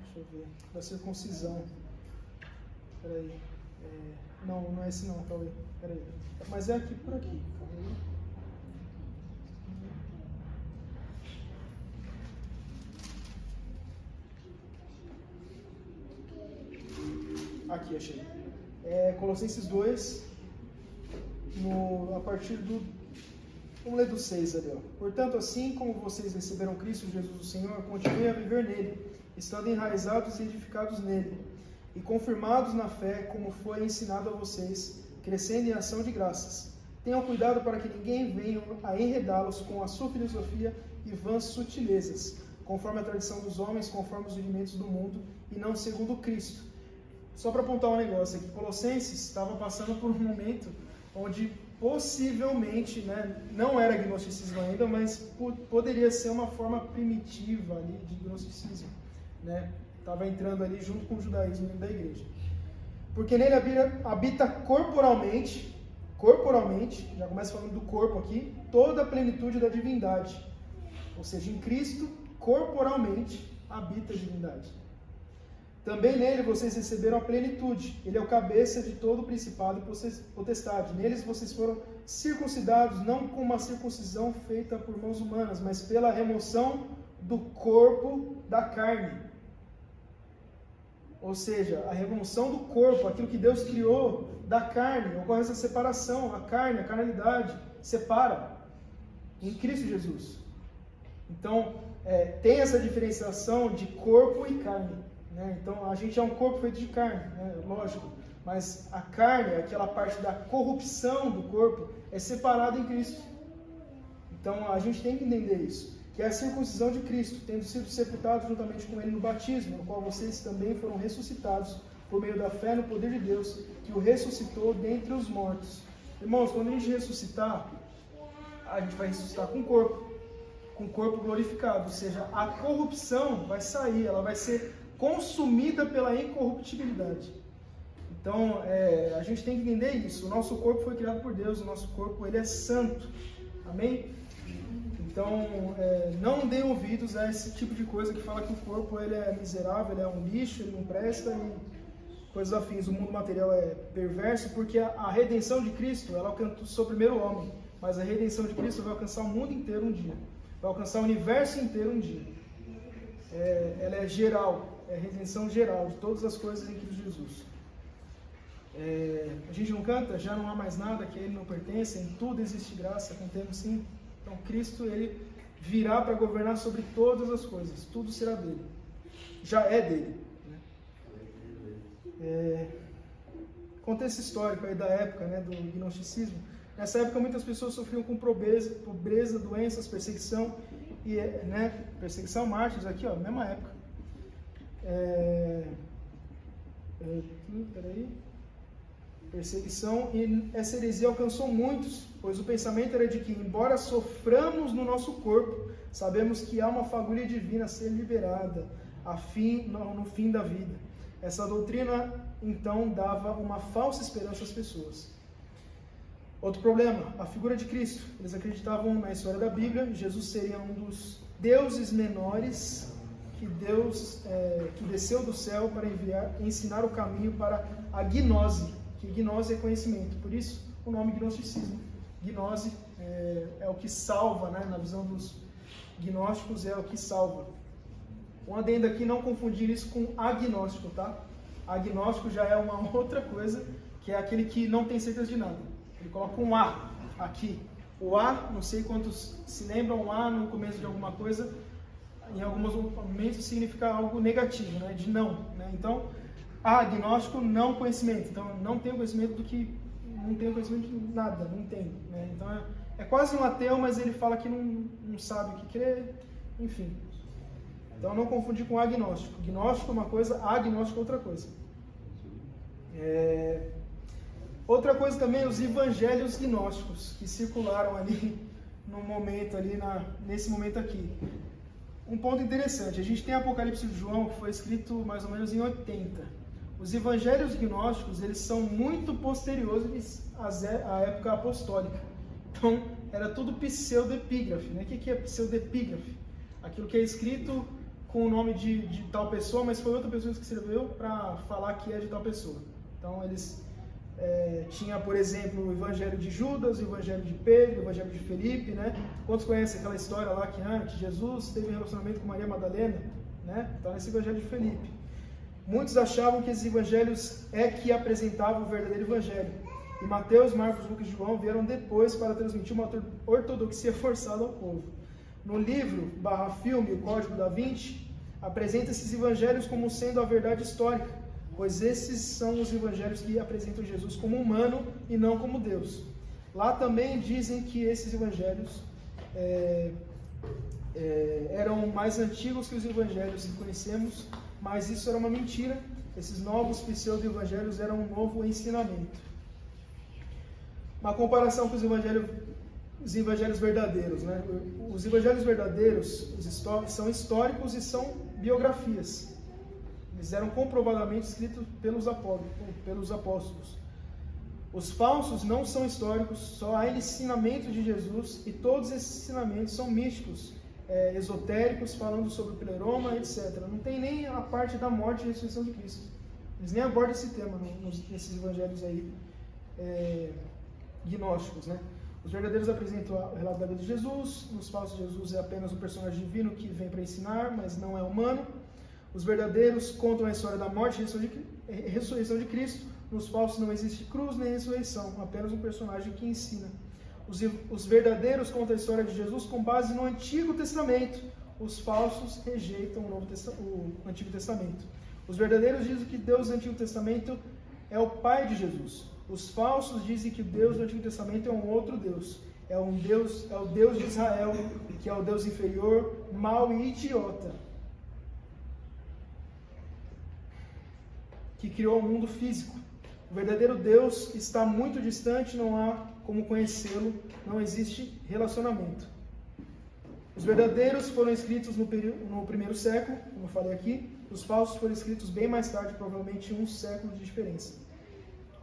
Speaker 1: Deixa eu ver, da circuncisão. Peraí. Não é esse não, Cauê. Peraí. Mas é aqui por aqui. Aqui, achei. Colossenses 2, a partir do... Vamos ler do 6 ali, ó. Portanto, assim como vocês receberam Cristo Jesus o Senhor, continuem a viver nele, estando enraizados e edificados nele, e confirmados na fé, como foi ensinado a vocês, crescendo em ação de graças. Tenham cuidado para que ninguém venha a enredá-los com a sua filosofia e vãs sutilezas, conforme a tradição dos homens, conforme os rudimentos do mundo, e não segundo Cristo. Só para apontar um negócio aqui, Colossenses estava passando por um momento onde possivelmente, né, não era gnosticismo ainda, mas poderia ser uma forma primitiva ali de gnosticismo, né? Estava entrando ali junto com o judaísmo dentro da igreja. Porque nele habita corporalmente, já começa falando do corpo aqui, toda a plenitude da divindade. Ou seja, em Cristo, corporalmente, habita a divindade. Também nele vocês receberam a plenitude. Ele é o cabeça de todo o principado e potestade. Neles vocês foram circuncidados, não com uma circuncisão feita por mãos humanas, mas pela remoção do corpo da carne. Ou seja, a remoção do corpo, aquilo que Deus criou da carne, ocorre essa separação, a carne, a carnalidade, separa em Cristo Jesus. Então, tem essa diferenciação de corpo e carne, né? Então, a gente é um corpo feito de carne, né? Lógico, mas a carne, aquela parte da corrupção do corpo, é separada em Cristo. Então, a gente tem que entender isso, que é a circuncisão de Cristo, tendo sido sepultados juntamente com Ele no batismo, no qual vocês também foram ressuscitados por meio da fé no poder de Deus, que o ressuscitou dentre os mortos. Irmãos, quando a gente ressuscitar, a gente vai ressuscitar com o corpo glorificado, ou seja, a corrupção vai sair, ela vai ser consumida pela incorruptibilidade. Então, a gente tem que entender isso. O nosso corpo foi criado por Deus, o nosso corpo ele é santo. Amém? Então, não deem ouvidos a esse tipo de coisa que fala que o corpo ele é miserável, ele é um lixo, ele não presta e coisas afins. O mundo material é perverso porque a redenção de Cristo, ela alcançou primeiro o homem, mas a redenção de Cristo vai alcançar o mundo inteiro um dia. Vai alcançar o universo inteiro um dia. Ela é geral, é a redenção geral de todas as coisas em Cristo Jesus. A gente não canta, já não há mais nada que a Ele não pertence, em tudo existe graça, contemos sim. Então Cristo, Ele virá para governar sobre todas as coisas, tudo será dele, já é dele. Né? Contexto histórico aí da época, né, do gnosticismo. Nessa época muitas pessoas sofriam com pobreza, doenças, perseguição, perseguição, mártires, aqui ó, mesma época. Perseguição, e essa heresia alcançou muitos, pois o pensamento era de que, embora soframos no nosso corpo, sabemos que há uma fagulha divina a ser liberada no fim da vida. Essa doutrina, então, dava uma falsa esperança às pessoas. Outro problema, a figura de Cristo. Eles acreditavam na história da Bíblia, Jesus seria um dos deuses menores que que desceu do céu para ensinar o caminho para a gnose, que gnose é conhecimento, por isso o nome gnosticismo. Gnose é o que salva, né? Na visão dos gnósticos é o que salva. Um adendo aqui, não confundir isso com agnóstico, tá? Agnóstico já é uma outra coisa, que é aquele que não tem certeza de nada. Ele coloca um A aqui. O A, não sei quantos se lembram, um A no começo de alguma coisa, em alguns momentos significa algo negativo, né? De não, né? Então, agnóstico, não conhecimento. Então, não tenho conhecimento do que... Não tenho conhecimento de nada, não tenho. Né? Então, é quase um ateu, mas ele fala que não sabe o que crer, enfim. Então, não confundir com agnóstico. Gnóstico é uma coisa, agnóstico é outra coisa. Outra coisa também, os evangelhos gnósticos, que circularam ali no momento, nesse momento aqui. Um ponto interessante, a gente tem Apocalipse de João, que foi escrito mais ou menos em 80. Os evangelhos gnósticos, eles são muito posteriores à época apostólica. Então, era tudo pseudoepígrafe. Né? O que é pseudoepígrafe? Aquilo que é escrito com o nome de tal pessoa, mas foi outra pessoa que escreveu para falar que é de tal pessoa. Então, eles tinha, por exemplo, o Evangelho de Judas, o Evangelho de Pedro, o Evangelho de Felipe, né? Quantos conhecem aquela história lá que Jesus teve um relacionamento com Maria Madalena, né? Está nesse Evangelho de Felipe. Muitos achavam que esses evangelhos que apresentavam o verdadeiro evangelho. E Mateus, Marcos, Lucas e João vieram depois para transmitir uma ortodoxia forçada ao povo. No livro /filme O Código da Vinci, apresenta esses evangelhos como sendo a verdade histórica, pois esses são os evangelhos que apresentam Jesus como humano e não como Deus. Lá também dizem que esses evangelhos eram mais antigos que os evangelhos que conhecemos, mas isso era uma mentira. Esses novos pseudo-evangelhos eram um novo ensinamento. Uma comparação com os evangelhos verdadeiros, né? Os evangelhos verdadeiros são históricos e são biografias. Eles eram comprovadamente escritos pelos apóstolos. Os falsos não são históricos, só há ensinamento de Jesus, e todos esses ensinamentos são místicos esotéricos falando sobre o pleroma, etc. Não tem nem a parte da morte e ressurreição de Cristo. Eles nem abordam esse tema nesses evangelhos aí gnósticos, né? Os verdadeiros apresentam o relato da vida de Jesus, os falsos Jesus é apenas um personagem divino que vem para ensinar, mas não é humano. Os verdadeiros contam a história da morte e ressurreição de Cristo, nos falsos não existe cruz nem ressurreição, apenas um personagem que ensina. Os verdadeiros contam a história de Jesus com base no Antigo Testamento, os falsos rejeitam o Antigo Testamento. Os verdadeiros dizem que Deus do Antigo Testamento é o Pai de Jesus. Os falsos dizem que o Deus do Antigo Testamento é um outro Deus. É o Deus de Israel, que é o Deus inferior, mau e idiota, que criou o mundo físico. O verdadeiro Deus está muito distante, não há como conhecê-lo, não existe relacionamento. Os verdadeiros foram escritos no primeiro século, como eu falei aqui. Os falsos foram escritos bem mais tarde, provavelmente um século de diferença.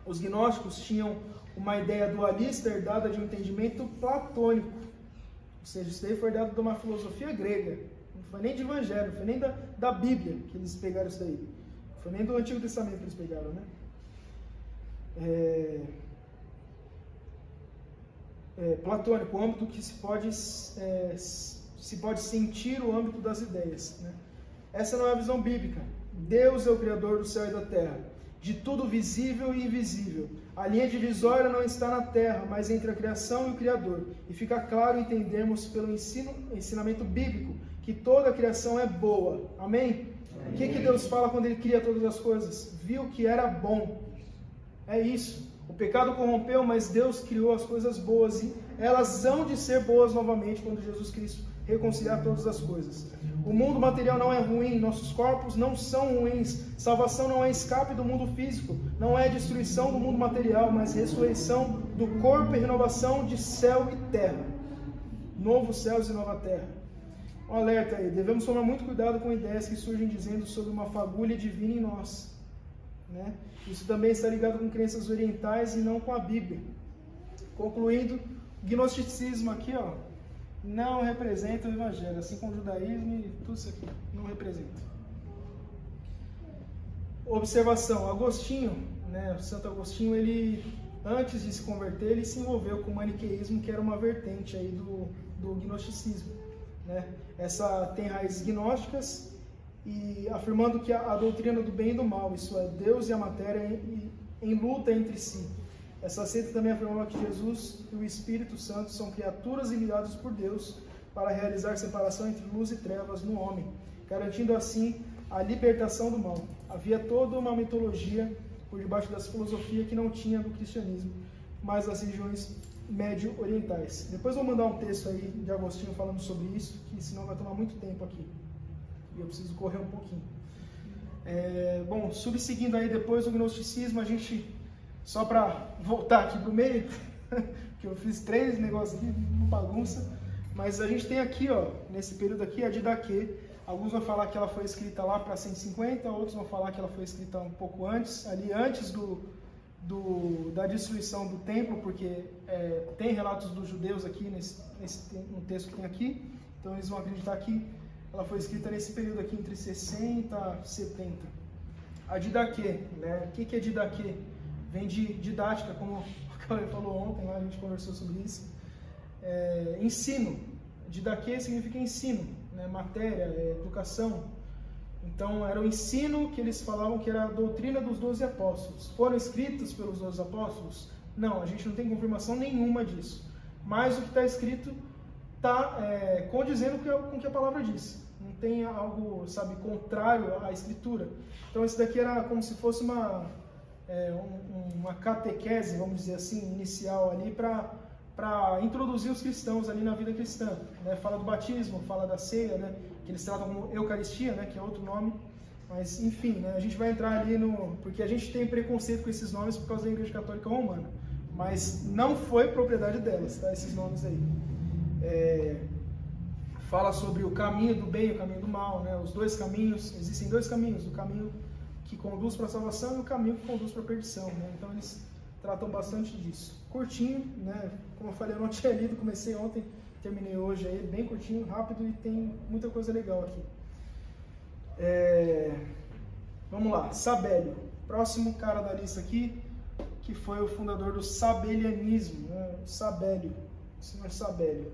Speaker 1: Os gnósticos tinham uma ideia dualista herdada de um entendimento platônico. Ou seja, isso daí foi herdado de uma filosofia grega. Não foi nem de evangelho, não foi nem da Bíblia que eles pegaram isso daí. Não foi nem do Antigo Testamento que eles pegaram, né? Platônico, o âmbito que se pode sentir o âmbito das ideias, né? Essa não é a visão bíblica. Deus é o Criador do céu e da terra, de tudo visível e invisível. A linha divisória não está na terra, mas entre a criação e o Criador. E fica claro entendermos pelo ensinamento bíblico que toda a criação é boa. Amém? O que Deus fala quando Ele cria todas as coisas? Viu que era bom. É isso. O pecado corrompeu, mas Deus criou as coisas boas e elas hão de ser boas novamente quando Jesus Cristo reconciliar todas as coisas. O mundo material não é ruim, nossos corpos não são ruins, salvação não é escape do mundo físico, não é destruição do mundo material, mas ressurreição do corpo e renovação de céu e terra. Novos céus e nova terra. Um alerta aí, devemos tomar muito cuidado com ideias que surgem dizendo sobre uma fagulha divina em nós, né? Isso também está ligado com crenças orientais e não com a Bíblia. Concluindo, o gnosticismo aqui, ó, não representa o Evangelho, assim como o judaísmo e tudo isso aqui, não representa. Observação, Agostinho, né, o Santo Agostinho, ele, antes de se converter, ele se envolveu com o maniqueísmo, que era uma vertente aí do gnosticismo, né? Essa tem raízes gnósticas, e afirmando que a doutrina do bem e do mal, isso é, Deus e a matéria em luta entre si. Essa seita também afirmava que Jesus e o Espírito Santo são criaturas enviadas por Deus para realizar separação entre luz e trevas no homem, garantindo assim a libertação do mal. Havia toda uma mitologia por debaixo dessa filosofia que não tinha do cristianismo, mas das religiões médio-orientais. Depois eu vou mandar um texto aí de Agostinho falando sobre isso, que senão vai tomar muito tempo aqui. E eu preciso correr um pouquinho. Bom, subseguindo aí depois o gnosticismo, a gente, só para voltar aqui para o meio, que eu fiz 3 negócios aqui, uma bagunça, mas a gente tem aqui, ó, nesse período aqui, a Didaquê. Alguns vão falar que ela foi escrita lá para 150, outros vão falar que ela foi escrita um pouco antes, ali antes da destruição do templo, porque tem relatos dos judeus aqui, no texto que tem aqui, então eles vão acreditar que ela foi escrita nesse período aqui, entre 60 e 70. A Didaquê, né? O que é Didaquê? Vem de didática, como o Cauê falou ontem, lá a gente conversou sobre isso. Ensino. Didaquê significa ensino, né? Matéria, educação. Então, era o ensino que eles falavam que era a doutrina dos 12 apóstolos. Foram escritos pelos 12 apóstolos? Não, a gente não tem confirmação nenhuma disso. Mas o que está escrito está condizendo com o que a palavra diz. Não tem algo, sabe, contrário à Escritura. Então, isso daqui era como se fosse uma catequese, vamos dizer assim, inicial ali para introduzir os cristãos ali na vida cristã, né? Fala do batismo, fala da ceia, né? Que eles tratam como Eucaristia, né? Que é outro nome. Mas, enfim, né? A gente vai entrar ali porque a gente tem preconceito com esses nomes por causa da Igreja Católica Romana. Mas não foi propriedade delas, tá? Esses nomes aí. Fala sobre o caminho do bem e o caminho do mal, né? Os 2 caminhos, existem 2 caminhos, o caminho que conduz para a salvação e o caminho que conduz para a perdição, né? Então eles tratam bastante disso. Curtinho, né? Como eu falei, eu não tinha lido, comecei ontem, terminei hoje aí, bem curtinho, rápido e tem muita coisa legal aqui. Vamos lá, Sabélio, próximo cara da lista aqui, que foi o fundador do sabelianismo, né? Sabélio, o senhor Sabélio.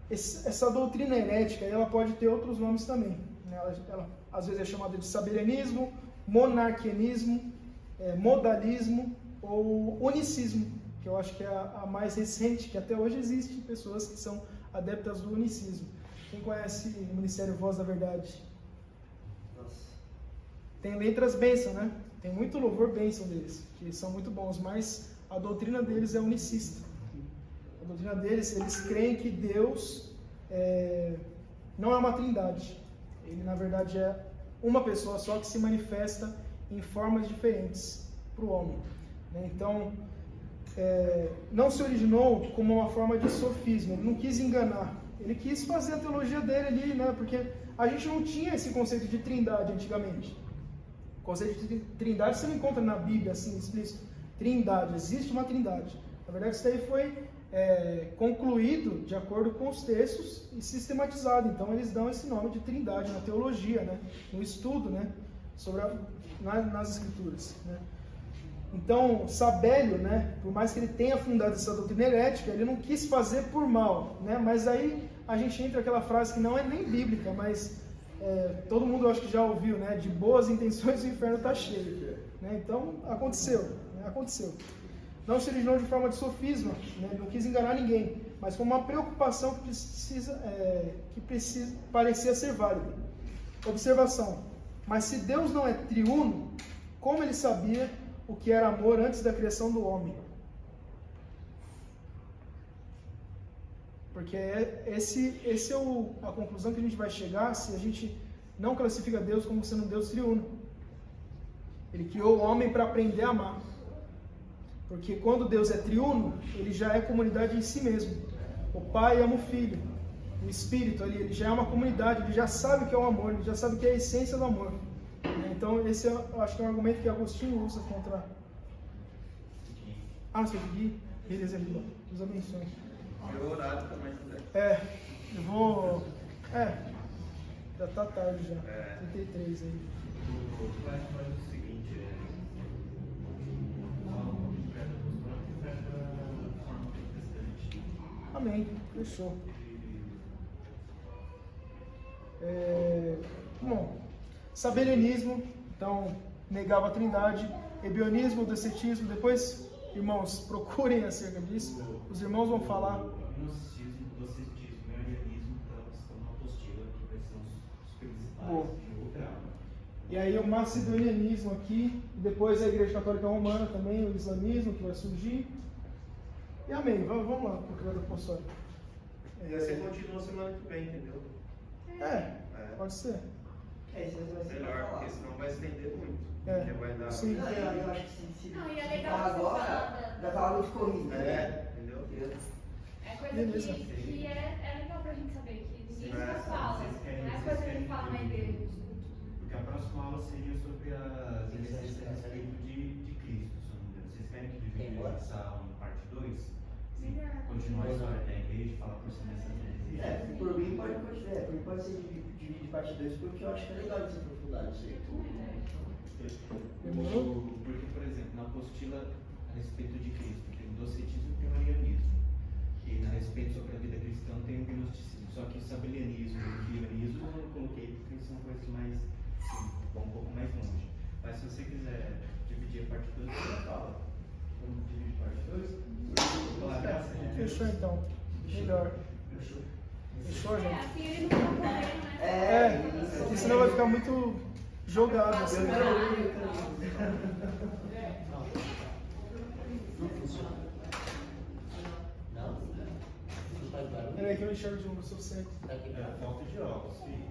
Speaker 1: Essa doutrina herética, ela pode ter outros nomes também, né? Ela às vezes é chamada de sabelianismo, monarquianismo, modalismo ou unicismo, que eu acho que é a mais recente, que até hoje existem pessoas que são adeptas do unicismo. Quem conhece o Ministério Voz da Verdade?
Speaker 9: Nossa.
Speaker 1: Tem letras bênção, né? Tem muito louvor bênção deles, que são muito bons, mas a doutrina deles é unicista. A doutrina deles, eles creem que Deus não é uma trindade. Ele, na verdade, é uma pessoa só que se manifesta em formas diferentes para o homem. Então, não se originou como uma forma de sofisma, ele não quis enganar. Ele quis fazer a teologia dele ali, né? Porque a gente não tinha esse conceito de trindade antigamente. O conceito de trindade você não encontra na Bíblia, assim, explícito. Trindade, existe uma trindade. Na verdade, isso daí foi concluído de acordo com os textos e sistematizado. Então, eles dão esse nome de trindade na teologia, né? No estudo, né? Nas escrituras, né? Então, Sabélio, né? Por mais que ele tenha fundado essa doutrina herética, ele não quis fazer por mal, né? Mas aí a gente entra naquela frase que não é nem bíblica, mas todo mundo acho que já ouviu, né? De boas intenções o inferno está cheio, né? Então, aconteceu, né? Aconteceu. Não se originou de forma de sofisma, né? Ele não quis enganar ninguém, mas com uma preocupação que parecia ser válida. Observação: mas se Deus não é triuno, como ele sabia o que era amor antes da criação do homem? Porque esse é a conclusão que a gente vai chegar se a gente não classifica Deus como sendo um Deus triuno. Ele criou o homem para aprender a amar. Porque quando Deus é triuno, ele já é comunidade em si mesmo. O Pai ama o Filho. O Espírito ali, ele já é uma comunidade, ele já sabe o que é o amor, ele já sabe o que é a essência do amor. Então, esse eu acho que é um argumento que Agostinho usa contra... Seu Gui? Beleza, Lila. Deus abençoe.
Speaker 6: Meu horário também, José.
Speaker 1: Eu vou... já tá tarde já. 33 aí.
Speaker 7: Faz o seguinte,
Speaker 1: Amém. Fechou. Bom, sabelianismo, então, negava a trindade. Ebionismo, docetismo. Depois, irmãos, procurem acerca disso. Os irmãos vão falar.
Speaker 2: Gnosticismo, docetismo e arianismo estão na apostila, que vai ser os principais.
Speaker 1: Boa. E aí o macedonianismo aqui, depois a Igreja Católica Romana também, o islamismo que vai surgir. E amém, vamos lá, procurador apostólico.
Speaker 6: E você continua semana que vem, entendeu?
Speaker 1: Pode ser.
Speaker 9: Isso vai ser
Speaker 6: Melhor,
Speaker 9: falar.
Speaker 6: porque senão vai estender muito.
Speaker 1: É,
Speaker 6: Porque vai dar...
Speaker 1: sim.
Speaker 9: Não, eu acho que se
Speaker 4: Não, e é
Speaker 9: se
Speaker 4: legal
Speaker 9: falar
Speaker 4: você
Speaker 9: agora,
Speaker 4: falar
Speaker 9: vai falar muito corrido, né?
Speaker 6: Entendeu?
Speaker 4: É coisa
Speaker 1: Beleza.
Speaker 4: que é legal pra gente saber, que ninguém nunca fala.
Speaker 2: Vocês querem-
Speaker 4: Não é
Speaker 2: vocês
Speaker 4: coisa
Speaker 2: querem
Speaker 4: que fala na
Speaker 2: entender.
Speaker 4: igreja.
Speaker 2: Porque a próxima aula seria sobre as heresias a respeito de Cristo, se eu não me engano. Vocês querem que dividamos
Speaker 9: Embora.
Speaker 2: essa aula em parte 2?
Speaker 4: Melhor.
Speaker 2: Continuar a história da igreja, falar por cima dessas heresias?
Speaker 9: Por mim pode ser dividido de parte 2, porque eu acho que é legal de se aprofundar nisso aí.
Speaker 1: Demorou?
Speaker 2: Porque, por exemplo, na apostila a respeito de Cristo tem o docetismo e tem o arianismo. E a respeito sobre a vida cristã tem o gnosticismo. Só que o sabelianismo e o quionismo eu coloquei porque são coisas mais, vão um pouco mais longe. Mas se você quiser dividir a parte 2, você fala. Vamos dividir a parte 2? Pela graça de Deus.
Speaker 1: Fechou então. Melhor. Fechou, gente?
Speaker 4: Assim ele não fica correndo, né?
Speaker 1: Porque senão vai ficar muito jogado assim.
Speaker 5: Não funciona. Não? Não faz barulho?
Speaker 1: É que eu enxergo de novo, eu sou cego.
Speaker 5: Tá quebrado.
Speaker 6: Falta de óculos, filho.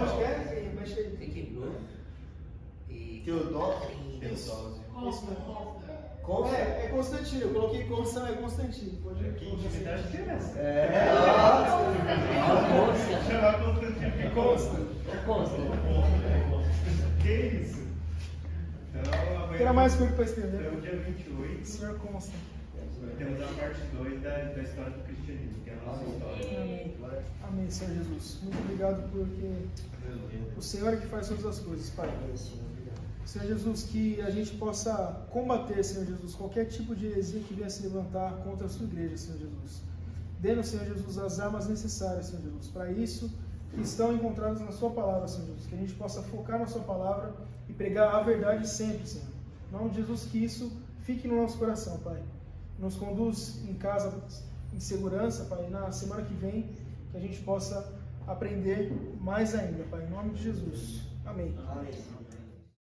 Speaker 1: Acho que é? Mexe aí.
Speaker 5: Você quebrou. E...
Speaker 9: Teodósio?
Speaker 1: Isso mesmo.
Speaker 9: Consta?
Speaker 1: É Constantino, eu coloquei Consta, é Constantino. Pode
Speaker 6: Que intimidade que é essa?
Speaker 1: Consta.
Speaker 5: Consta.
Speaker 6: Que isso? Então,
Speaker 1: Que era mais curto para escrever.
Speaker 6: Então, dia 28.
Speaker 1: Senhor Consta.
Speaker 2: Temos a parte 2 da história do cristianismo, que é a nossa história.
Speaker 1: Amém. Amém, Senhor Jesus. Muito obrigado porque o Senhor é que faz todas as coisas, Pai. Senhor Jesus, que a gente possa combater, Senhor Jesus, qualquer tipo de heresia que venha se levantar contra a sua igreja, Senhor Jesus. Dê-nos, Senhor Jesus, as armas necessárias, Senhor Jesus, para isso que estão encontradas na sua palavra, Senhor Jesus. Que a gente possa focar na sua palavra e pregar a verdade sempre, Senhor. Em nome de Jesus, que isso fique no nosso coração, Pai. Nos conduz em casa em segurança, Pai. Na semana que vem, que a gente possa aprender mais ainda, Pai. Em nome de Jesus. Amém.
Speaker 9: Amém.